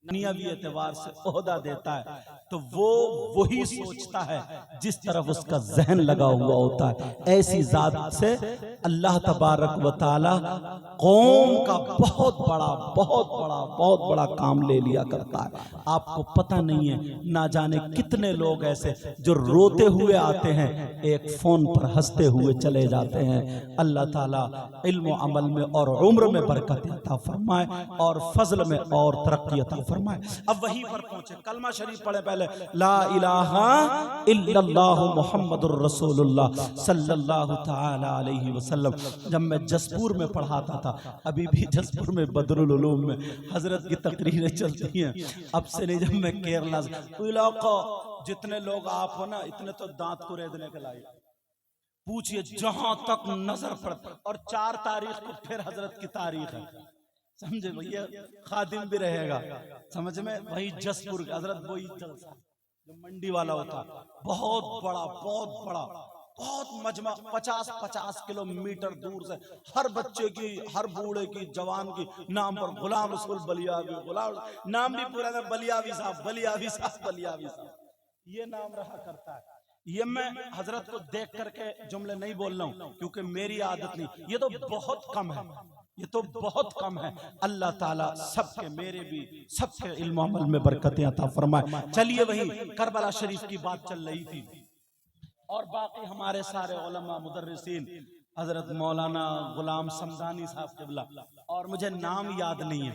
दुनियावी एतबार से ओहदा देता है तो वो वही सोचता है जिस तरफ उसका जहन लगा हुआ होता है। ऐसी जात से अल्लाह तबारक व तआला कौम का बहुत बड़ा काम ले लिया करता है। आपको पता नहीं है, ना जाने कितने लोग ऐसे जो रोते हुए आते हैं, एक फोन पर हंसते हुए चले जाते हैं। अल्लाह ताला इल्म अमल में और उम्र में बरकत अता फरमाए और फजल में और तरक्की अता फरमाए। अब वहीं पर पहुंचे, कलमा शरीफ पढ़े पहले, ला इलाहा इल्लल्लाहु मुहम्मदुर रसूलुल्लाह सल्लल्लाहु तआला अलैहि वसल्लम। जब मैं जसपुर में पढ़ाता था, अभी भी जसपुर में बदरुल उलूम में हजरत की तकरीरें चलती हैं, अब से नहीं, जब मैं केरला इलाका, जितने लोग आप हो ना, इतने तो दांत को रेदने के लायक, पूछिए जहां तक नजर पड़ता। और 4 तारीख को फिर हजरत की तारीख है, समझे भैया, खादिम भी रहेगा, समझ में, वही जसपुर हजरत वही जलसा जो मंडी वाला होता, बहुत बड़ा बहुत मजमा, 50 किलोमीटर दूर से हर बच्चे की, हर बूढ़े की, जवान की नाम पर गुलाम रसूल बलियावी, गुलाम नाम भी पूरा था, बलियावी साहब, ये नाम रहा करता है। ये मैं हजरत को देख करके जुमले नहीं बोल रहा हूँ क्योंकि मेरी आदत नहीं, ये तो बहुत कम है, ये तो बहुत कम है। अल्लाह ताला सबके, मेरे भी सबके इल्म अमल में बरकतें अता फरमाए। चलिए वही करबला शरीफ की बात चल रही थी और बाकी हमारे सारे उलमा मुदर्रिसीन, हजरत मौलाना गुलाम समदानी साहब क़िबला, और मुझे नाम याद नहीं है,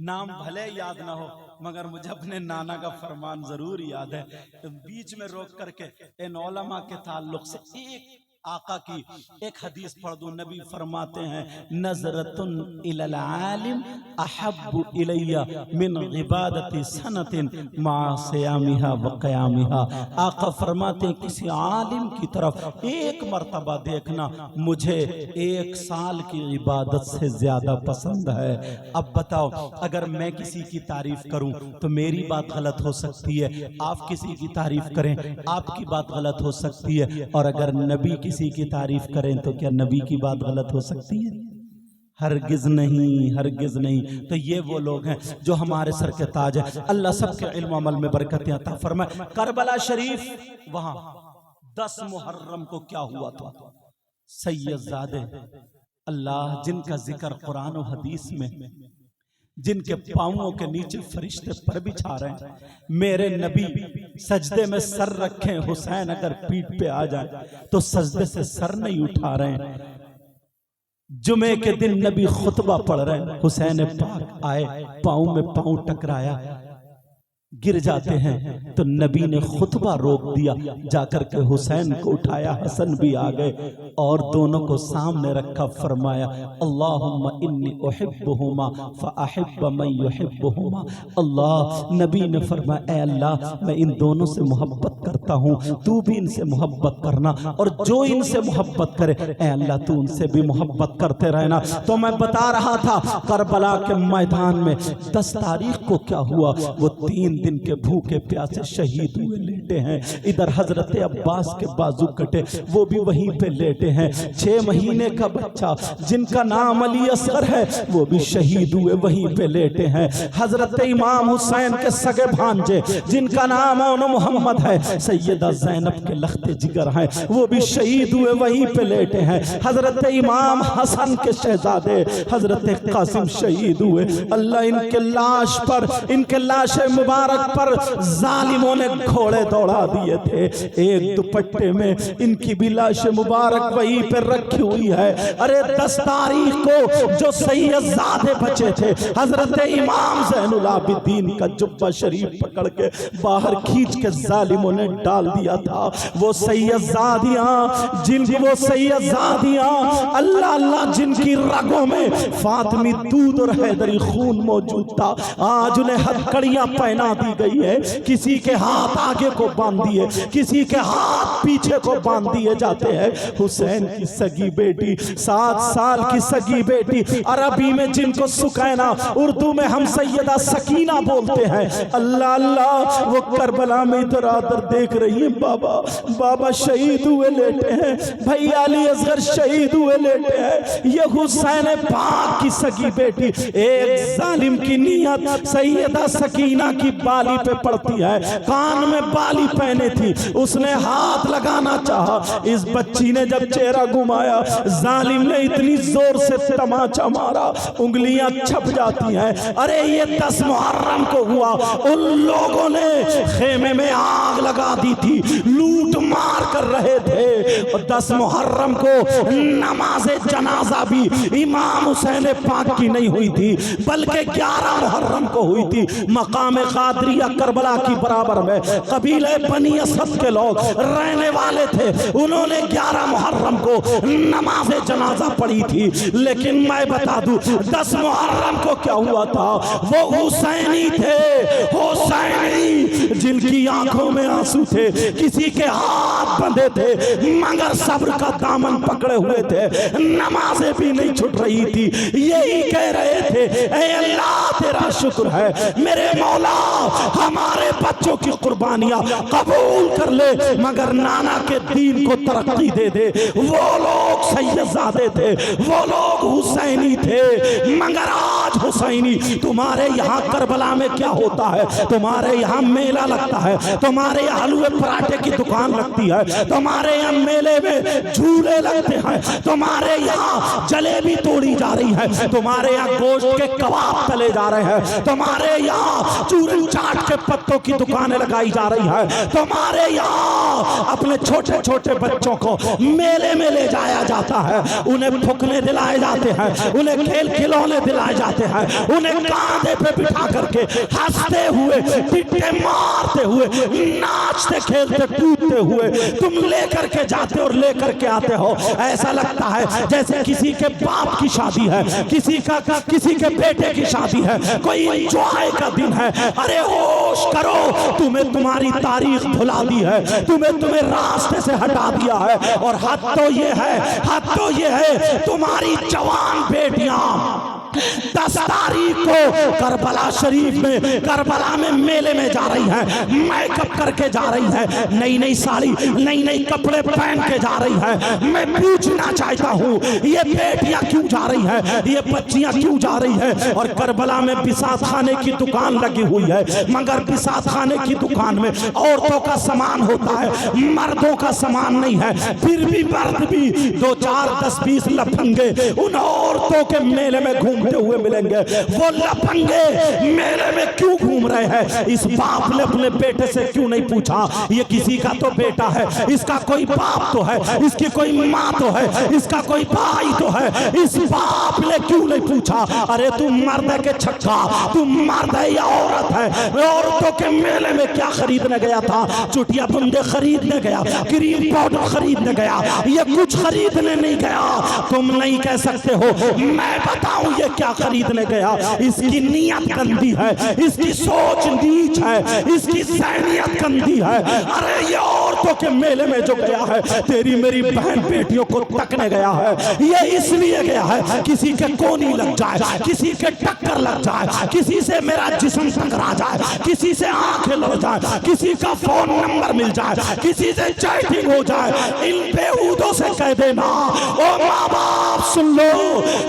नाम भले याद ना हो मगर मुझे अपने नाना का फरमान जरूर याद है। तो बीच में रोक करके इन उलमा के ताल्लुक से एक आका की एक हदीस पढ़ दूं। नबी फरमाते हैं, नजरतुन इलल आलिम अहब्बु इलैया मिन इबादति सनतिन मा सियामिहा व क़यामिहा। आका फरमाते हैं, किसी आलिम की तरफ एक मर्तबा देखना मुझे 1 साल की इबादत से ज्यादा पसंद है। अब बताओ, अगर मैं किसी की तारीफ करूं तो मेरी बात गलत हो सकती है, आप किसी की तारीफ करें आपकी बात गलत हो सकती है, और अगर नबी किसी की तारीफ करें तो क्या नबी की बात गलत हो सकती है? हरगिज नहीं, हरगिज नहीं। तो ये वो लोग हैं जो हमारे सर के ताज है। अल्लाह सबके इल्म अमल में बरकतें अता फरमाए। करबला शरीफ, वहां 10 मुहर्रम को क्या हुआ था? सैयदजादे अल्लाह जिनका जिक्र कुरान और हदीस में जिनके पांवों के नीचे फरिश्ते पर बिछा रहे हैं। मेरे नबी सजदे में सर रखें, हुसैन अगर पीठ पे आ जाए तो सजदे से सर नहीं उठा रहे हैं। जुमे के दिन नबी खुतबा पढ़ रहे हैं, हुसैन पाक आए, पांव में पांव टकराया, गिर जाते हैं तो नबी ने खुतबा रोक दिया, जाकर के हुसैन को उठाया, हसन भी आ गए और दोनों को सामने रखा, फरमाया अल्लाहुम्मा इन्नी उहिब्बुहुमा फअहिब्ब मन युहिब्बुहुमा। अल्लाह, नबी ने फरमाया ऐ अल्लाह, मैं इन दोनों से मोहब्बत करता हूँ, तू भी इनसे मोहब्बत करना, और जो इनसे मोहब्बत करे ऐ अल्लाह तू उनसे भी मोहब्बत करते रहना। तो मैं बता रहा था करबला के मैदान में 10 तारीख को क्या हुआ, वो 3 दिन के भूखे प्यासे शहीद हुए लेटे हैं। इधर हजरत अब्बास के बाजू कटे, वो भी वहीं पे लेटे हैं। 6 महीने का बच्चा जिनका नाम अली असगर है, वो भी शहीद हुए वहीं पे लेटे हैं। हजरत इमाम हुसैन के सगे भांजे जिनका नाम औन मोहम्मद है, सैयदा जैनब के लख्ते जिगर हैं, वो भी शहीद हुए वहीं पे लेटे हैं। हजरत इमाम हसन के शहजादे हजरत कासिम शहीद हुए। अल्लाह इनके लाश पर, इनके लाश मुबारक पर जालिमों ने घोड़े दौड़ा दिए थे। एक दुपट्टे में इनकी भी लाश मुबारक वहीं पर रखी हुई है। अरे 10 तारीख को जो सैयदजादे बचे थे, हजरत इमाम ज़ैनुल आबिदीन का जुब्बा शरीफ पकड़ के बाहर खींच के जालिमों ने डाल दिया था। वो सैयदजादियां, जिनकी वो सैयदजादियां अल्लाह अल्लाह जिनकी रगों में फातिमी दूध और हैदरी खून मौजूद था, आज उन्हें हथकड़ियां पहना दी गई है। किसी के हाथ आगे को बांध दिए, किसी के हाथ पीछे को बांध दिए जाते हैं। हुसैन की सगी बेटी, 7 साल की सगी बेटी, अरबी में जिनको सुकैना, उर्दू में हम सैयदा सकीना बोलते हैं। अल्लाह अल्लाह, वो करबला में इधर आदर देख रही है। बाबा बाबा शहीद हुए लेटे हैं, भैया अली असगर शहीद हुए लेटे हैं। ये हुसैन पाक की सगी बेटी, एक जालिम की नियत सैयदा सकीना की बाली पे पड़ती है। कान में बाली पहने थी, उसने हाथ लगाना चाहा, इस बच्ची ने जब चेहरा घुमाया, जालिम ने इतनी जोर से तमाचा मारा, उंगलियां छप जाती हैं। अरे ये 10 मुहर्रम को हुआ, उन लोगों ने खेमे में आग लगा दी थी, लूट मार कर रहे थे। और 10 मुहर्रम को नमाज़े जनाजा भी इमाम हुसैन पाक की नहीं हुई थी, बल्कि 11 मुहर्रम को हुई थी। मकाम कादरिया करबला की बराबर में कबीले बनी असद के लोग रहने वाले थे, उन्होंने 11 मुहर्रम को नमाज जनाजा पढ़ी थी। लेकिन मैं बता दूं 10 मुहर्रम को क्या हुआ था, वो हुसैनी थे, हुसैनी जिनकी आंखों में आंसू थे, किसी के हाथ बंधे थे मगर सब्र का दामन पकड़े हुए थे, नमाजें भी नहीं छूट रही थी। यही कह रहे थे ऐ अल्लाह तेरा शुक्र है, मेरे मौला हमारे बच्चों की कुर्बानियां कबूल कर ले, मगर नाना के दीन को तरक्की दे दे। वो लोग सैयदजादे थे, वो लोग हुसैनी थे, मगर आज हुसैनी तुम्हारे यहाँ करबला में क्या होता है, तुम्हारे यहाँ मेला लगता है, तुम्हारे यहाँ हलवे पराठे की दुकान लगती है, तुम्हारे यहाँ मेले में झूले लगते हैं, तुम्हारे यहाँ जलेबी तोड़ी जा रही है, तुम्हारे यहाँ गोश्त के कबाब तले जा रहे हैं, तुम्हारे यहाँ चूरन चाट के पत्तों की दुकानें लगाई जा रही है, तुम्हारे यहाँ अपने छोटे छोटे बच्चों को मेले में ले जाया जाता है, उन्हें फुकने दिलाए जाते हैं, उन्हें खेल खिलौने दिलाए जाते हैं, उन्हें कांधे पे बिठा करके हंसते हुए, टिट्टे मारते हुए, नाचते खेलते कूदते हुए तुम लेकर के जाते और लेकर के आते हो। ऐसा लगता है जैसे किसी के बाप की शादी है, किसी के बेटे की शादी है, कोई एंजॉय का दिन है। अरे होश करो, तुम्हें तुम्हारी तारीख भुला दी है, तुम्हें रास्ते से हटा दिया है। और हद तो ये है तुम्हारी जवान बेटियां 10 तारीख को करबला शरीफ में, करबला में मेले में जा रही है, मेकअप करके जा रही है, नई नई साड़ी, नई नई कपड़े पहन के जा रही है। मैं पूछना चाहता हूँ ये बेटियां क्यों जा रही है, ये बच्चियां क्यों जा रही है। और करबला में बिसात खाने की दुकान लगी हुई है, मगर बिसात खाने की दुकान में औरतों का सामान होता है, मर्दों का सामान नहीं है। फिर भी मर्द भी 2 4 10 20 लफंगे उन औरतों के मेले में घूम घूमते हुए मिलेंगे। वो लफंगे मेले में क्यों घूम रहे हैं? इस बाप ने अपने बेटे से क्यों नहीं पूछा ये किसी का तो बेटा है, इसका कोई बाप तो है, इसकी कोई माँ तो है, इसका कोई भाई तो है। इस बाप ने क्यों नहीं पूछा अरे तू मर्द है के छक्का, तू मर्द है या औरत है? औरतों के मेले में क्या खरीदने गया था? चुटिया बंदे खरीदने गया, क्रीम पाउडर खरीदने गया, ये कुछ खरीदने नहीं गया। तुम नहीं कह सकते हो, मैं बताऊं ये क्या खरीदने गया। इसकी नीयत गंदी है, इसकी सोच नीच है, इसकी ज़हनियत गंदी है। अरे ये औरतों के मेले में जो गया है, तेरी मेरी बहन बेटियों को तकने गया है, ये इसलिए गया है किसी के कोनी लग जाए, किसी के टक्कर लग जाए, किसी से मेरा जिस्म टकरा जाए, किसी से आंखें लड़ जाए, किसी का फोन नंबर मिल जाए, किसी से चैटिंग हो जाए। इन बेहूदों से कह देना ओ माँ बाप सुन लो,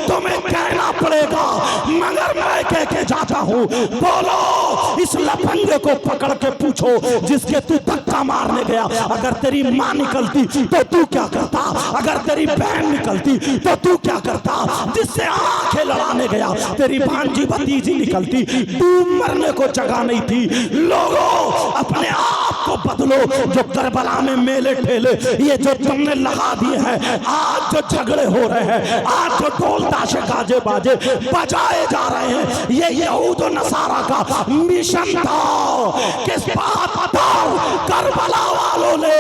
तुम्हें कहना पड़ेगा मगर मैं कह के जाता हूँ। बोलो इस लफंगे को पकड़ के पूछो जिसके तू धक्का मारने गया, अगर तेरी माँ निकलती तो तू क्या करता? अगर तेरी बहन निकलती तो तू क्या करता? जिससे आंखें लड़ाने गया तेरी भांजी भतीजी निकलती, तू मरने को जगह नहीं थी। लोगों अपने आप को बदलो। जो करबला में मेले ठेले ये जो तुमने लगा दिए हैं, आज जो झगड़े हो रहे हैं, आज जो ढोल ताशे गाजे बाजे बजाए जा रहे हैं, ये यहूद और नसारा का मिशन था। किस बात पर करबला वालों ने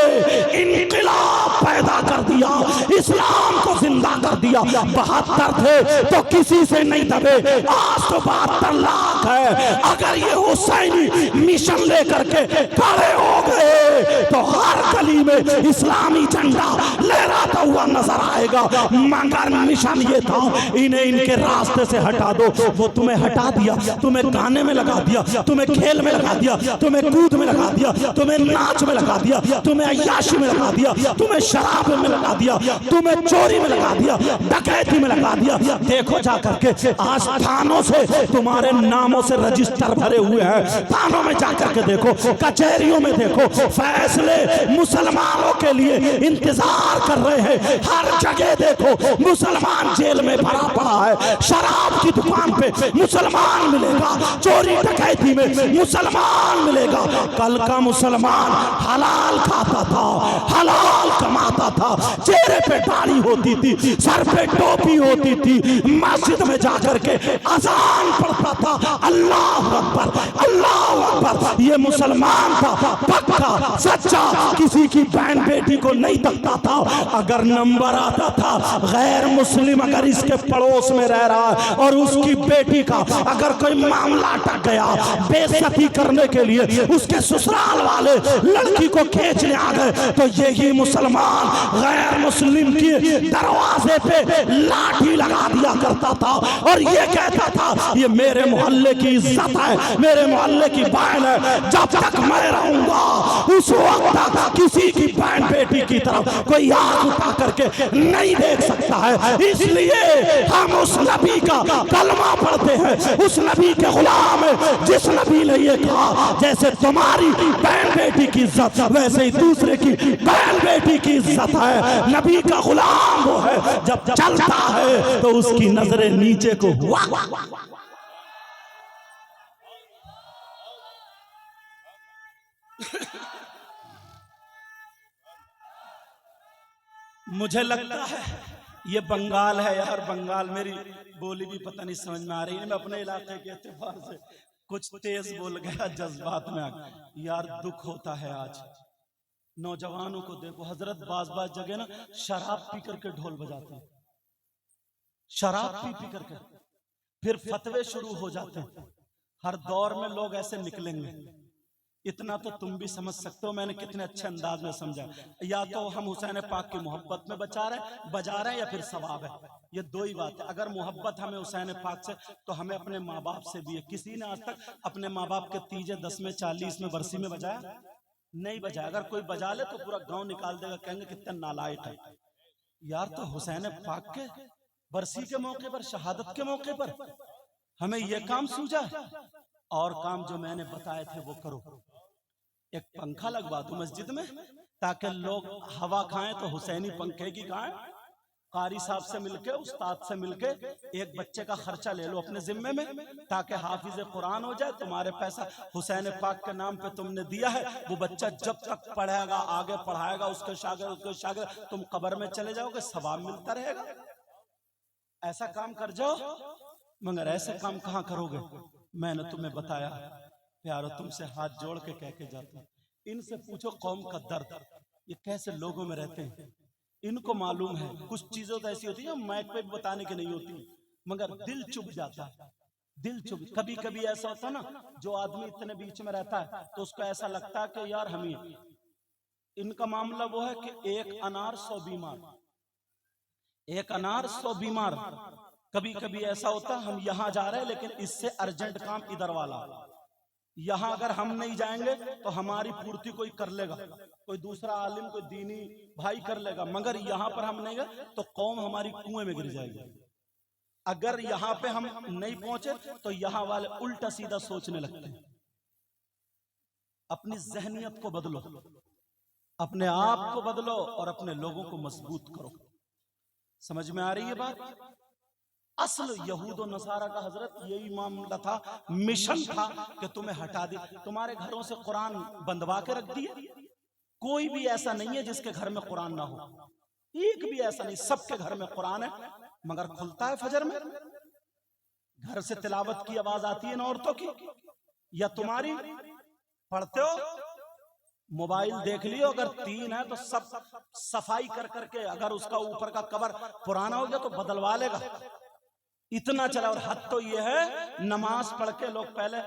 इनकलाब पैदा कर दिया, इस्लाम को जिंदा कर दिया। 72 थे तो किसी से नहीं दबे, आज तो 72 लाख है। अगर ये हुसैनी मिशन लेकर के खड़े हो गए तो हर गली में इस्लामी झंडा लहराता हुआ नजर आएगा। मगर मिशन ये था इन्हें इनके रास्ते से हटा दो। वो तुम्हें हटा दिया, तुम्हें गाने में लगा दिया, तुम्हें खेल में लगा दिया, तुम्हें कूद में लगा दिया, तुम्हें नाच में लगा दिया, तुम्हें अय्याशी में लगा दिया, तुम्हें शराब में लगा दिया, तुम्हें चोरी में लगा दिया, डकैती में लगा दिया। देखो जाकर के आज थानों से तुम्हारे नामों से रजिस्टर भरे हुए हैं। थानों में जाकर के देखो, कचहरियों में देखो, फैसले मुसलमानों के लिए इंतजार कर रहे हैं। हर जगह देखो मुसलमान जेल में भरा पड़ा है। शराब की दुकान पे मुसलमान मिलेगा, चोरी डकैती में मुसलमान मिलेगा। कल का मुसलमान हलाल खाता था, हलाल कमाता था, चेहरे पे दाढ़ी होती थी, सर पे टोपी होती थी, मस्जिद में जाकर के अजान पढ़ता था, अल्लाह अकबर अल्लाह अकबर। ये मुसलमान था, पक्का सच्चा, किसी की बहन बेटी को नहीं तकता था। अगर नंबर आता था गैर मुस्लिम अगर इसके पड़ोस में रह रहा है और उसकी बेटी का अगर कोई मामला अटक गया, बेइज्जती करने के लिए उसके ससुराल वाले लड़की को खींचने आ गए, तो यही मुसलमान गैर मुस्लिम के दरवाजे पे लाठी लगा दिया करता था और ये कहता था ये मेरे मोहल्ले की इज्जत है, मेरे मोहल्ले की बहन है, जब तक मैं रहूंगा उस वक्त तक किसी की बहन बेटी की तरफ कोई आंख उठा करके नहीं देख सकता है। इसलिए हम उस नबी का कलमा पढ़ते हैं, उस नबी के गुलाम हैं जिस नबी ने ये कहा जैसे तुम्हारी बहन बेटी की इज्जत वैसे ही दूसरे की बहन बेटी की इज्जत है। नबी का गुलाम वो है जब चलता है तो उसकी नजरें नीचे को हुआ। मुझे लगता है ये बंगाल है यार, बंगाल मेरी बोली भी पता नहीं समझ में आ रही है। मैं अपने इलाके के एतबार से कुछ तेज बोल गया जज्बात में यार, दुख होता है। आज नौजवानों को देखो, हजरत बाज जगह ना शराब पी करके ढोल बजाते हैं, शराब पी करके फिर फतवे शुरू हो जाते हैं। हर दौर में लोग ऐसे निकलेंगे, इतना तो तुम भी समझ सकते हो मैंने कितने अच्छे अंदाज में समझा। या तो हम हुसैन पाक की मोहब्बत में बजा रहे हैं या फिर सवाब है, ये दो ही बात है। अगर मोहब्बत हमें हुसैन पाक से तो हमें अपने माँ बाप से भी है। किसी ने आज तक अपने माँ बाप के तीजे 10 में 40 में बरसी में बजाया नहीं बजाया। अगर कोई बजा ले तो पूरा गांव निकाल देगा, कहेंगे कितना नालायक है यार। तो हुसैन पाक के बरसी के मौके पर, शहादत के मौके पर हमें यह काम सूझा, और काम जो मैंने बताए थे वो करो। एक पंखा लगवा दो मस्जिद में ताकि लोग हवा खाएं तो हुसैनी पंखे की खाएं, कारी साहब से मिलके, उस्ताद से मिलके एक बच्चे का खर्चा ले लो अपने जिम्मे में, ताकि हाफिज कुरान हो जाए। तुम्हारे पैसा हुसैन पाक के नाम पे तुमने दिया है, वो बच्चा जब तक पढ़ेगा, आगे पढ़ाएगा, उसके शागिर्द तुम कब्र में चले जाओगे, सवाब मिलता रहेगा। ऐसा काम कर जाओ। मगर ऐसे काम कहाँ करोगे? मैंने तुम्हें बताया प्यारो, तुमसे हाथ जोड़ के कह के जाता हूं, इनसे पूछो कौम का दर्द, ये कैसे लोगों में रहते हैं, इनको मालूम है। कुछ चीजें तो ऐसी होती है माइक पे भी बताने की नहीं होती, मगर दिल चुभ जाता है, दिल चुभ। कभी कभी ऐसा होता है ना, जो आदमी इतने बीच में रहता है तो उसको ऐसा लगता है कि यार हम ही। इनका मामला वो है कि एक अनार 100 बीमार, एक अनार 100 बीमार। कभी कभी ऐसा होता है हम यहाँ जा रहे हैं लेकिन इससे अर्जेंट काम इधर वाला, यहाँ अगर हम नहीं जाएंगे तो हमारी पूर्ति कोई कर लेगा, कोई दूसरा आलिम, कोई दीनी भाई कर लेगा, मगर यहाँ पर हम नहीं गए तो कौम हमारी कुएं में गिर जाएगी। अगर यहाँ पे हम नहीं पहुंचे तो यहाँ वाले उल्टा सीधा सोचने लगते हैं। अपनी जहनियत को बदलो, अपने आप को बदलो और अपने लोगों को मजबूत करो। समझ में आ रही है बात? असल यहूद और नसारा का हजरत यही मामला था, मिशन था कि तुम्हें हटा दी, तुम्हारे घरों से कुरान बंदवा के रख दिए। कोई भी ऐसा नहीं है जिसके घर में कुरान ना हो, एक भी ऐसा नहीं, सबके घर में कुरान है, मगर खुलता है फजर में, घर से तिलावत की आवाज आती है ना औरतों की, या तुम्हारी पढ़ते हो, मोबाइल देख लियो, अगर 3 है तो सब सफाई कर करके, अगर उसका ऊपर का कवर पुराना हो गया तो बदलवा लेगा, इतना चला। और हद तो ये है, नमाज पढ़ के लोग पहले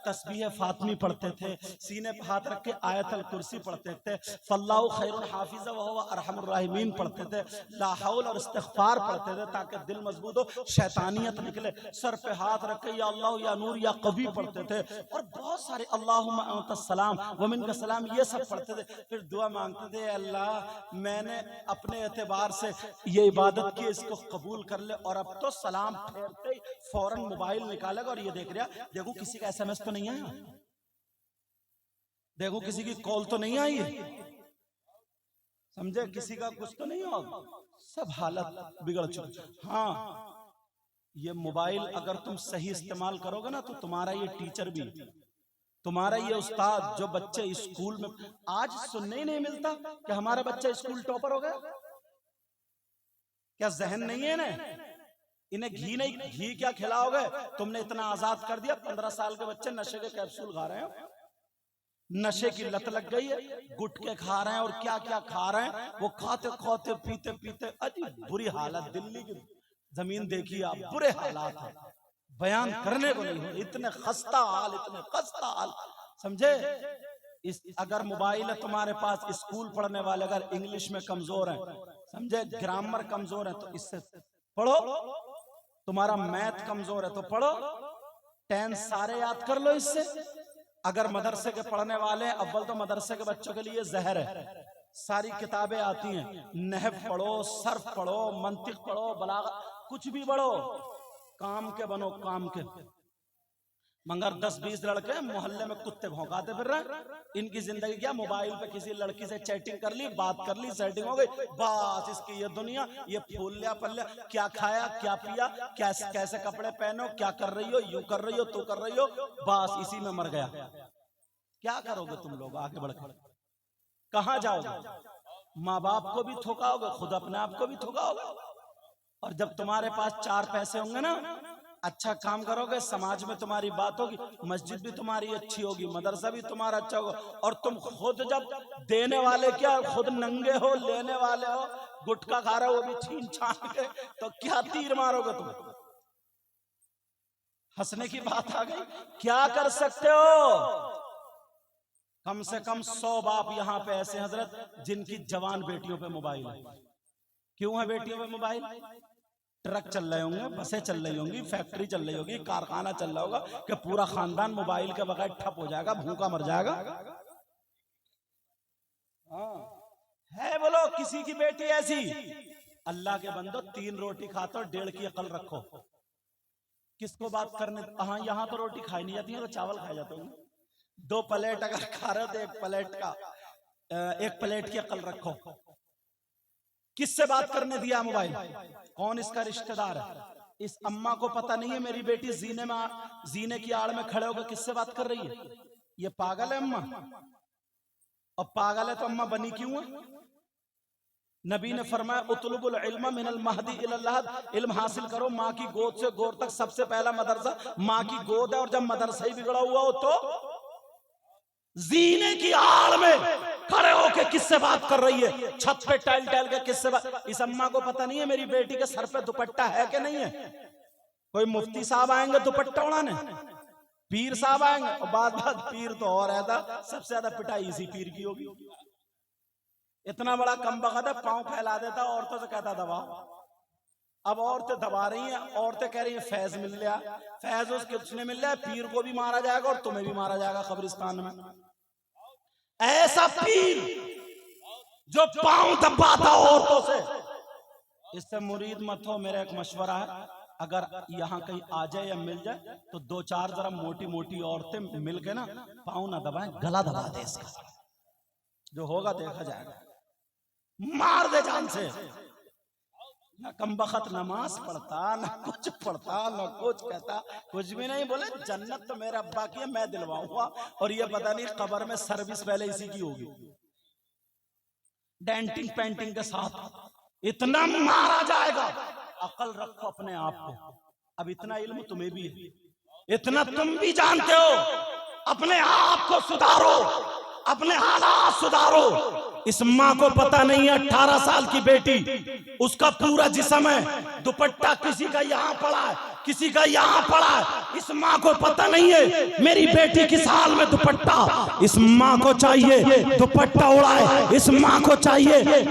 तस्बीह फातिमी पढ़ते थे, सीने पे हाथ रख के आयतल कुर्सी पढ़ते थे, फल्लाहु खैरुल हाफिज़ व हुवा अरहमुर राहिमीन पढ़ते थे, ला हौल और इस्तिग़फ़ार पढ़ते थे ताकि दिल मजबूत हो, शैतानियत निकले, सर पे हाथ रख के या अल्लाह या नूर या कवी पढ़ते थे, और बहुत सारे अल्लाहुम्मा अंतस सलाम व मिनकस सलाम ये सब पढ़ते थे। फिर दुआ मांगते थे, अल्लाह मैंने अपने एतबार से ये इबादत की, इसको कबूल कर ले। और अब तो सलाम फेरते फौरन मोबाइल निकालेगा और ये देख रहा, देखो किसी का SMS तो नहीं आया, देखो किसी की कॉल तो नहीं आई, समझे, किसी का कुछ तो नहीं होगा, सब हालत बिगड़ चुकी। हाँ, ये मोबाइल अगर तुम सही इस्तेमाल करोगे ना तो तुम्हारा ये टीचर भी, तुम्हारा ये उस्ताद, जो बच्चे स्कूल में आज सुनने ही नहीं मिलता कि हमारा बच्चा स्कूल टॉपर हो गया, क्या जहन नहीं है ना? इन्हें घी नहीं, घी क्या खिलाओगे? तुमने इतना आजाद कर दिया, 15 साल के बच्चे नशे के कैप्सूल खा रहे हैं, नशे की लत लग गई है, गुटके खा रहे हैं और क्या क्या खा रहे हैं, वो खाते खाते पीते पीते अजीब बुरी हालत। दिल्ली की जमीन देखिए आप, बुरे हालात है, बयान करने को नहीं, इतने खस्ता हाल, इतने खस्ता हाल, समझे। इस अगर मोबाइल है तुम्हारे पास, स्कूल पढ़ने वाले अगर इंग्लिश में कमजोर हैं, समझे, ग्रामर कमजोर है, तो इससे पढ़ो। तुम्हारा मैथ कमजोर है तो पढ़ो, 10 सारे याद कर लो इससे। अगर मदरसे के पढ़ने वाले, अव्वल तो मदरसे के बच्चों के लिए जहर है, सारी किताबें आती हैं, नहव पढ़ो, सर्फ पढ़ो, मंतिक पढ़ो, बलागत, कुछ भी पढ़ो, काम के बनो, काम के। मगर 10-20 लड़के मोहल्ले में कुत्ते भौंकाते फिर रहे, इनकी जिंदगी क्या, मोबाइल पे किसी लड़की से चैटिंग कर ली, बात कर ली, सेटिंग हो गई, बस इसकी ये दुनिया, ये फूल लिया पल्ले, क्या खाया, क्या पिया, कैसे कपड़े पहनो, क्या कर रही हो, यूं कर रही हो, तू कर रही हो, बस इसी में मर गया। क्या करोगे तुम लोग आगे बढ़कर? कहाँ जाओगे? माँ बाप को भी ठोकाओगे, खुद अपने आप को भी ठोकाओगे। और जब तुम्हारे पास 4 पैसे होंगे ना, अच्छा काम करोगे, समाज में तुम्हारी बात होगी, मस्जिद भी तुम्हारी अच्छी होगी, मदरसा भी तुम्हारा अच्छा होगा, और तुम खुद जब देने वाले क्या, खुद नंगे हो, लेने वाले हो, गुटखा खा रहे हो, वो भी छीन छान के, तो क्या तीर मारोगे तुम? हंसने की बात आ गई, क्या कर सकते हो? कम से कम 100 बाप यहाँ पे ऐसे हजरत जिनकी जवान बेटियों पे मोबाइल है। क्यों है बेटियों पे मोबाइल? ट्रक चल रहे होंगे, बसें चल रही होंगी, फैक्ट्री चल रही होगी, कारखाना चल रहा होगा, कि पूरा खानदान मोबाइल के बगैर ठप हो जाएगा, भूखा मर जाएगा। हाँ है, बोलो किसी की बेटी ऐसी? अल्लाह के बंदो, 3 रोटी खाते हो, 1.5 की अकल रखो। किसको बात करने? हाँ, यहाँ तो रोटी खाई नहीं जाती है, तो चावल खाए जाते होंगे। 2 प्लेट अगर खा रहे हो तो 1 प्लेट की अकल रखो। किससे बात करने दिया मोबाइल? कौन इसका रिश्तेदार है? इस अम्मा को पता नहीं है मेरी बेटी जीने की आड़ में खड़े होकर किससे बात कर रही है? ये पागल है अम्मा। और पागल है तो अम्मा बनी क्यों है? नबी ने फरमाया उतलुबुल इल्म मिनल महदी इलल लहद, इल्म हासिल करो माँ की गोद से गोर तक। सबसे पहला मदरसा माँ की गोद है। और जब मदरसा ही बिगड़ा हुआ हो तो जीने की आड़ में खड़े होके किससे बात कर रही है? छत पे टहल टहल के किससे बात? इस अम्मा को पता नहीं है मेरी बेटी के सर पे दुपट्टा है कि नहीं है। कोई मुफ्ती साहब आएंगे दुपट्टा उड़ाने, पीर साहब आएंगे, और बात पीर तो और है, सबसे ज्यादा पिटाई इसी पीर की होगी। इतना बड़ा कमबख्त है, पांव फैला देता, औरतों से कहता दबाओ। अब औरतें दबा रही हैं, औरतें कह रही हैं फैज मिल गया। फैज उसने मिल गया, पीर को भी मारा जाएगा और तुम्हें भी मारा जाएगा कब्रिस्तान में। ऐसा पीर जो पांव दबाता औरतों से, इससे मुरीद मत हो। मेरा एक मशवरा है, अगर यहाँ कहीं आ जाए या मिल जाए तो 2-4 जरा मोटी मोटी औरतें मिल के ना पांव ना दबाएं, गला दबा दे इसका। जो होगा देखा जाएगा, मार दे जान से। ना कमबख्त नमाज पढ़ता, ना कुछ पढ़ता, ना कुछ कहता, कुछ भी नहीं। बोले जन्नत तो मेरे अब्बा की है, मैं दिलवाऊंगा। और ये पता नहीं कब्र में सर्विस पहले इसी की होगी, डेंटिंग पेंटिंग के साथ। इतना मारा जाएगा। अकल रखो अपने आप को। अब इतना इल्म तुम्हें भी है, इतना तुम भी जानते हो। अपने आप को सुधारो, अपने हालात सुधारो। इस माँ को पता नहीं है 18 साल की बेटी, उसका पूरा जिस्म है, दुपट्टा किसी का यहाँ पड़ा है, किसी का यहाँ पड़ा है। इस माँ को पता नहीं है मेरी बेटी किस हाल में दुपट्टा। इस माँ को चाहिए दुपट्टा उड़ाए, इस माँ को चाहिए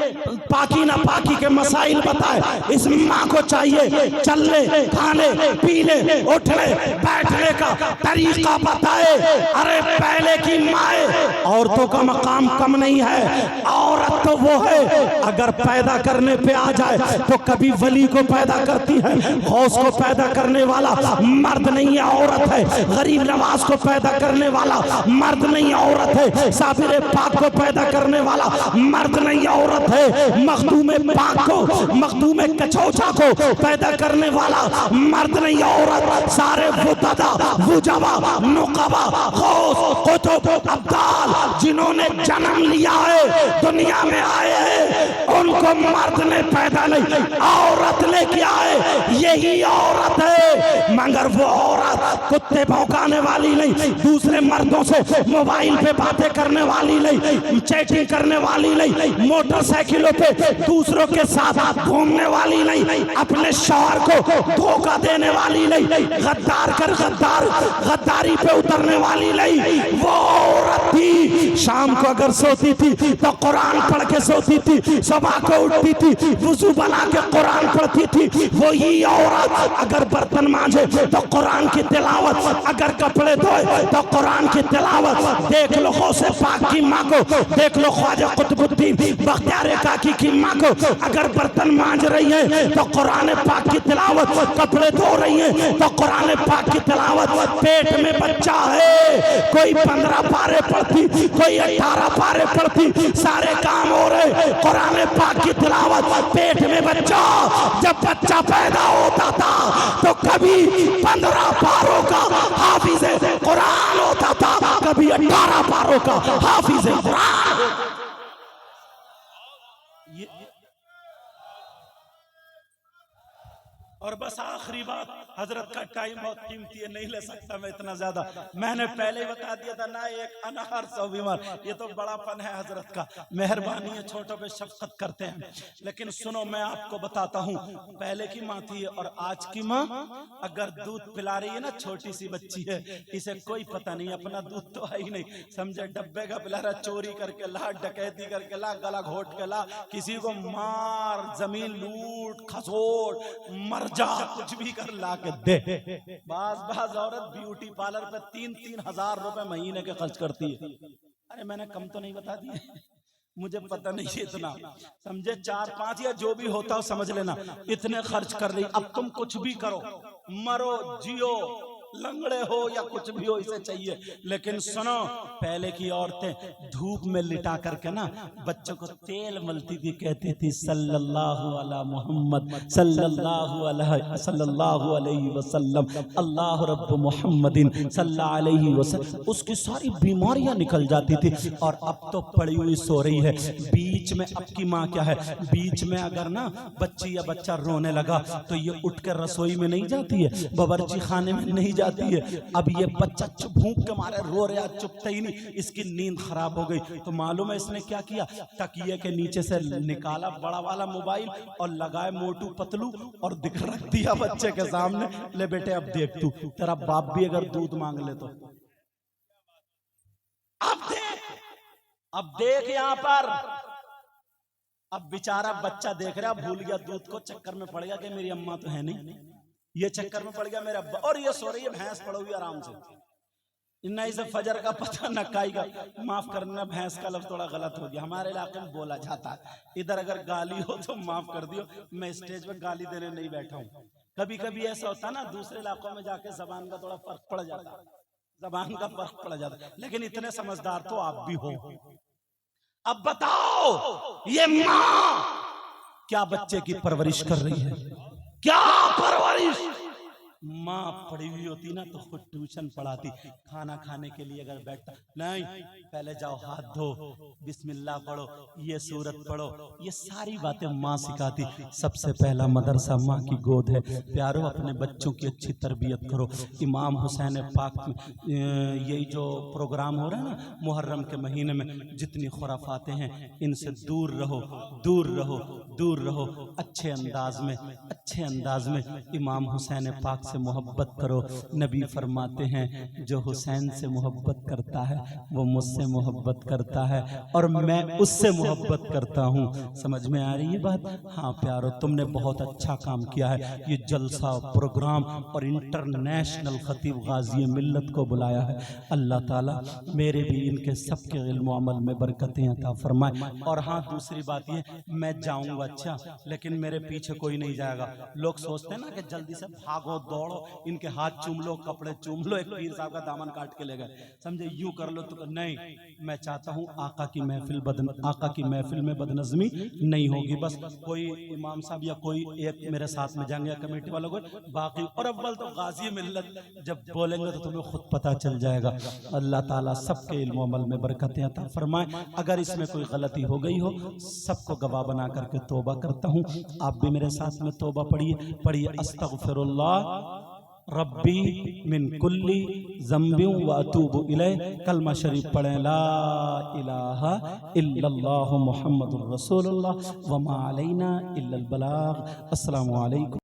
पाकी ना पाकी के मसाइल बताए, इस माँ को चाहिए चलने खाने पीने उठने बैठने का तरीका बताए। अरे पहले की माए, औरतों का मकाम कम नहीं है। औरत तो वो है अगर पैदा करने पे आ जाए तो कभी वली को पैदा करती है, गौस को पैदा करने वाला मर्द नहीं है, औरत है। गरीब नवाज को पैदा करने वाला मर्द नहीं, औरत है। साबिर पाक को पैदा करने वाला मर्द नहीं, औरत है। मखदूम पाक को, मखदूम कचौचा को पैदा करने वाला मर्द नहीं, औरत। सारे वुतदा, वुजबा, नुकबा, गौस, कुतुब, अब्दाल जिन्होंने जन्म लिया है, दुनिया में आए हैं, उनको मर्द ने पैदा नहीं, औरत लेके आए। यही औरत है, मगर वो औरत कुत्ते भौंकाने वाली नहीं, दूसरे मर्दों से मोबाइल पे बातें करने वाली नहीं, चैटिंग करने वाली नहीं, मोटरसाइकिलों पे दूसरों के साथ घूमने वाली नहीं, अपने शौहर को धोखा देने वाली नहीं, गद्दार कर गद्दारी पे उतरने वाली नहीं। वो औरत थी, शाम को अगर सोती थी तो कुरान पढ़ के सोती थी, सुबह को उठती थी वुजू बना के कुरान पढ़ती थी। वही औरत अगर बर्तन मांजे तो कुरान की तिलावत, अगर कपड़े धोए तो कुरान की तिलावत। देख लो गौसे पाक की माँ को, देख लो ख्वाजा कुतुबुद्दीन बख्तियार काकी की माँ को, अगर बर्तन मांज रही है तो कुरान पाक की तिलावत, कपड़े धो रही है तो कुरान पाक की तिलावत। पेट में बच्चा है, कोई 15 पारे पढ़ती, कोई 18 पारे पढ़ती, सारे काम हो रहे कुरान पाक की तिलावत। पेट में बच्चा, जब बच्चा पैदा होता था तो कभी 15 पारों का हाफिज कुरान होता था, कभी 18 पारों का हाफिज कुरान। और बस आखिरी बात, हजरत का टाइम बहुत कीमती है, नहीं ले सकता मैं इतना ज्यादा। मैंने पहले ही बता दिया था ना, एक अनहर 100 बीमार। ये तो बड़ापन है हजरत का, मेहरबानी है, छोटों पे शफकत करते हैं। लेकिन सुनो, मैं आपको बताता हूँ, पहले की माँ थी और आज की माँ अगर दूध पिला रही है ना, छोटी सी बच्ची है, इसे कोई पता नहीं, अपना दूध तो है ही नहीं, समझे डब्बे का पिला रहा, चोरी करके ला, डकैती करके ला, गला घोट के ला, किसी को मार, जमीन लूट खसोट, मर जा, कुछ भी कर ला के दे। बाज औरत ब्यूटी पार्लर पे 3-3 हजार रुपए महीने के खर्च करती है। अरे मैंने कम तो नहीं बता दिए, मुझे पता नहीं है इतना, समझे 4-5 या जो भी होता हो समझ लेना, इतने खर्च कर रही। अब तुम कुछ भी करो, मरो जियो, लंगड़े हो या कुछ भी हो, इसे चाहिए। लेकिन सुनो, पहले की औरतें धूप में लिटा करके ना बच्चों को तेल मलती थी, कहती थी सल्लल्लाहु अला मोहम्मद सल्लल्लाहु अलैहि वसल्लम, अल्लाह रब्ब मोहम्मदिन सल्लल्लाहु अलैहि वसल्लम। उसकी सारी बीमारियां निकल जाती थी। और अब तो पड़ी हुई सो रही है। बीच में अब की माँ क्या है, बीच में अगर ना बच्ची या बच्चा रोने लगा तो ये उठ कर रसोई में नहीं जाती है, बावर्ची खाने में नहीं जाती है। अब ये बच्चा चुप भूख के मारे रो रहा, चुपता ही नहीं, इसकी नींद खराब हो गई। तो मालूम है इसने क्या किया, तकिए के नीचे से निकाला बड़ा वाला मोबाइल और लगाए मोटू पतलू और रख दिया बच्चे के सामने, ले बेटे अब देख तू, तेरा बाप भी अगर दूध मांग ले तो अब देख यहाँ पर। अब बेचारा बच्चा देख रहा, भूल गया दूध को, चक्कर में पड़ गया कि मेरी अम्मा तो है नहीं, ये चक्कर में पड़ गया मेरा अब्बा, और ये सो रही है भैंस पड़ोगी आराम से। इन्ना इसे फजर का पता न काई का, माफ करना भैंस का लफ्ज थोड़ा गलत हो गया, हमारे इलाके में बोला जाता है। इधर अगर गाली हो तो माफ कर दियो, मैं स्टेज पे गाली देने नहीं बैठा हूँ। कभी कभी ऐसा होता है ना, दूसरे इलाकों में जाके जबान का थोड़ा फर्क पड़ जाता है, जबान का फर्क पड़ जाता है, लेकिन इतने समझदार तो आप भी हो। अब बताओ, ये माँ क्या बच्चे की परवरिश कर रही है, क्या परवरिश। माँ पढ़ी हुई होती ना तो खुद ट्यूशन पढ़ाती, खाना खाने के लिए अगर बैठता, नहीं पहले जाओ हाथ धो, बिस्मिल्लाह पढ़ो, ये सूरत पढ़ो, ये सारी बातें माँ सिखाती। सबसे पहला मदरसा माँ की गोद है। प्यारो, अपने बच्चों की अच्छी तरबियत करो। इमाम हुसैन पाक, यही जो प्रोग्राम हो रहा है ना मुहर्रम के महीने में, जितनी खुराफातें हैं इनसे दूर रहो, दूर रहो, दूर रहो। अच्छे अंदाज में इमाम हुसैन पाक से मोहब्बत करो। नबी फरमाते हैं जो हुसैन से मोहब्बत करता है वो मुझसे मोहब्बत करता है और मैं उससे मोहब्बत करता हूँ। समझ में आ रही है बात? हाँ प्यारो, तुमने बहुत अच्छा काम किया है। ये जलसा प्रोग्राम और इंटरनेशनल खतीब गाजी मिल्लत को बुलाया है। अल्लाह ताला मेरे भी इनके सबके इल्म अमल में बरकतें अता फरमाए। और हाँ, दूसरी बात ये, मैं जाऊँगा अच्छा, लेकिन मेरे पीछे कोई नहीं जाएगा। लोग सोचते हैं ना कि जल्दी से भागो दौड़ो, इनके हाथ चूम लो, कपड़े चूम लो, एक पीर साहब का दामन काट के ले गए, समझे, यूं कर लो तो नहीं। मैं चाहता हूं आका की महफिल में बदनज़मी नहीं होगी। बस कोई इमाम साहब या कोई एक मेरे साथ में जाएंगे, कमेटी वालों को, बाकी और अव्वल तो गाजी मिल्लत जब बोलेंगे तो तुम्हें खुद पता चल जाएगा। अल्लाह ताला सबके इल्म अमल में बरकतें अता फरमाए। अगर इसमें कोई गलती हो गई हो, सबको गवाह बना करके तौबा करता हूँ। आप भी मेरे साथ में तौबा पढ़िए अस्तगफिरुल्लाह रब्बी मिन कुल्ली ज़म्बिन व अतूबु इलैह। कलमा शरीफ पढ़ें, ला इलाहा इल्लल्लाहु मुहम्मदुर रसूलुल्लाह व मा अलैना इल्लल बलाग। अस्सलामु अलैकुम।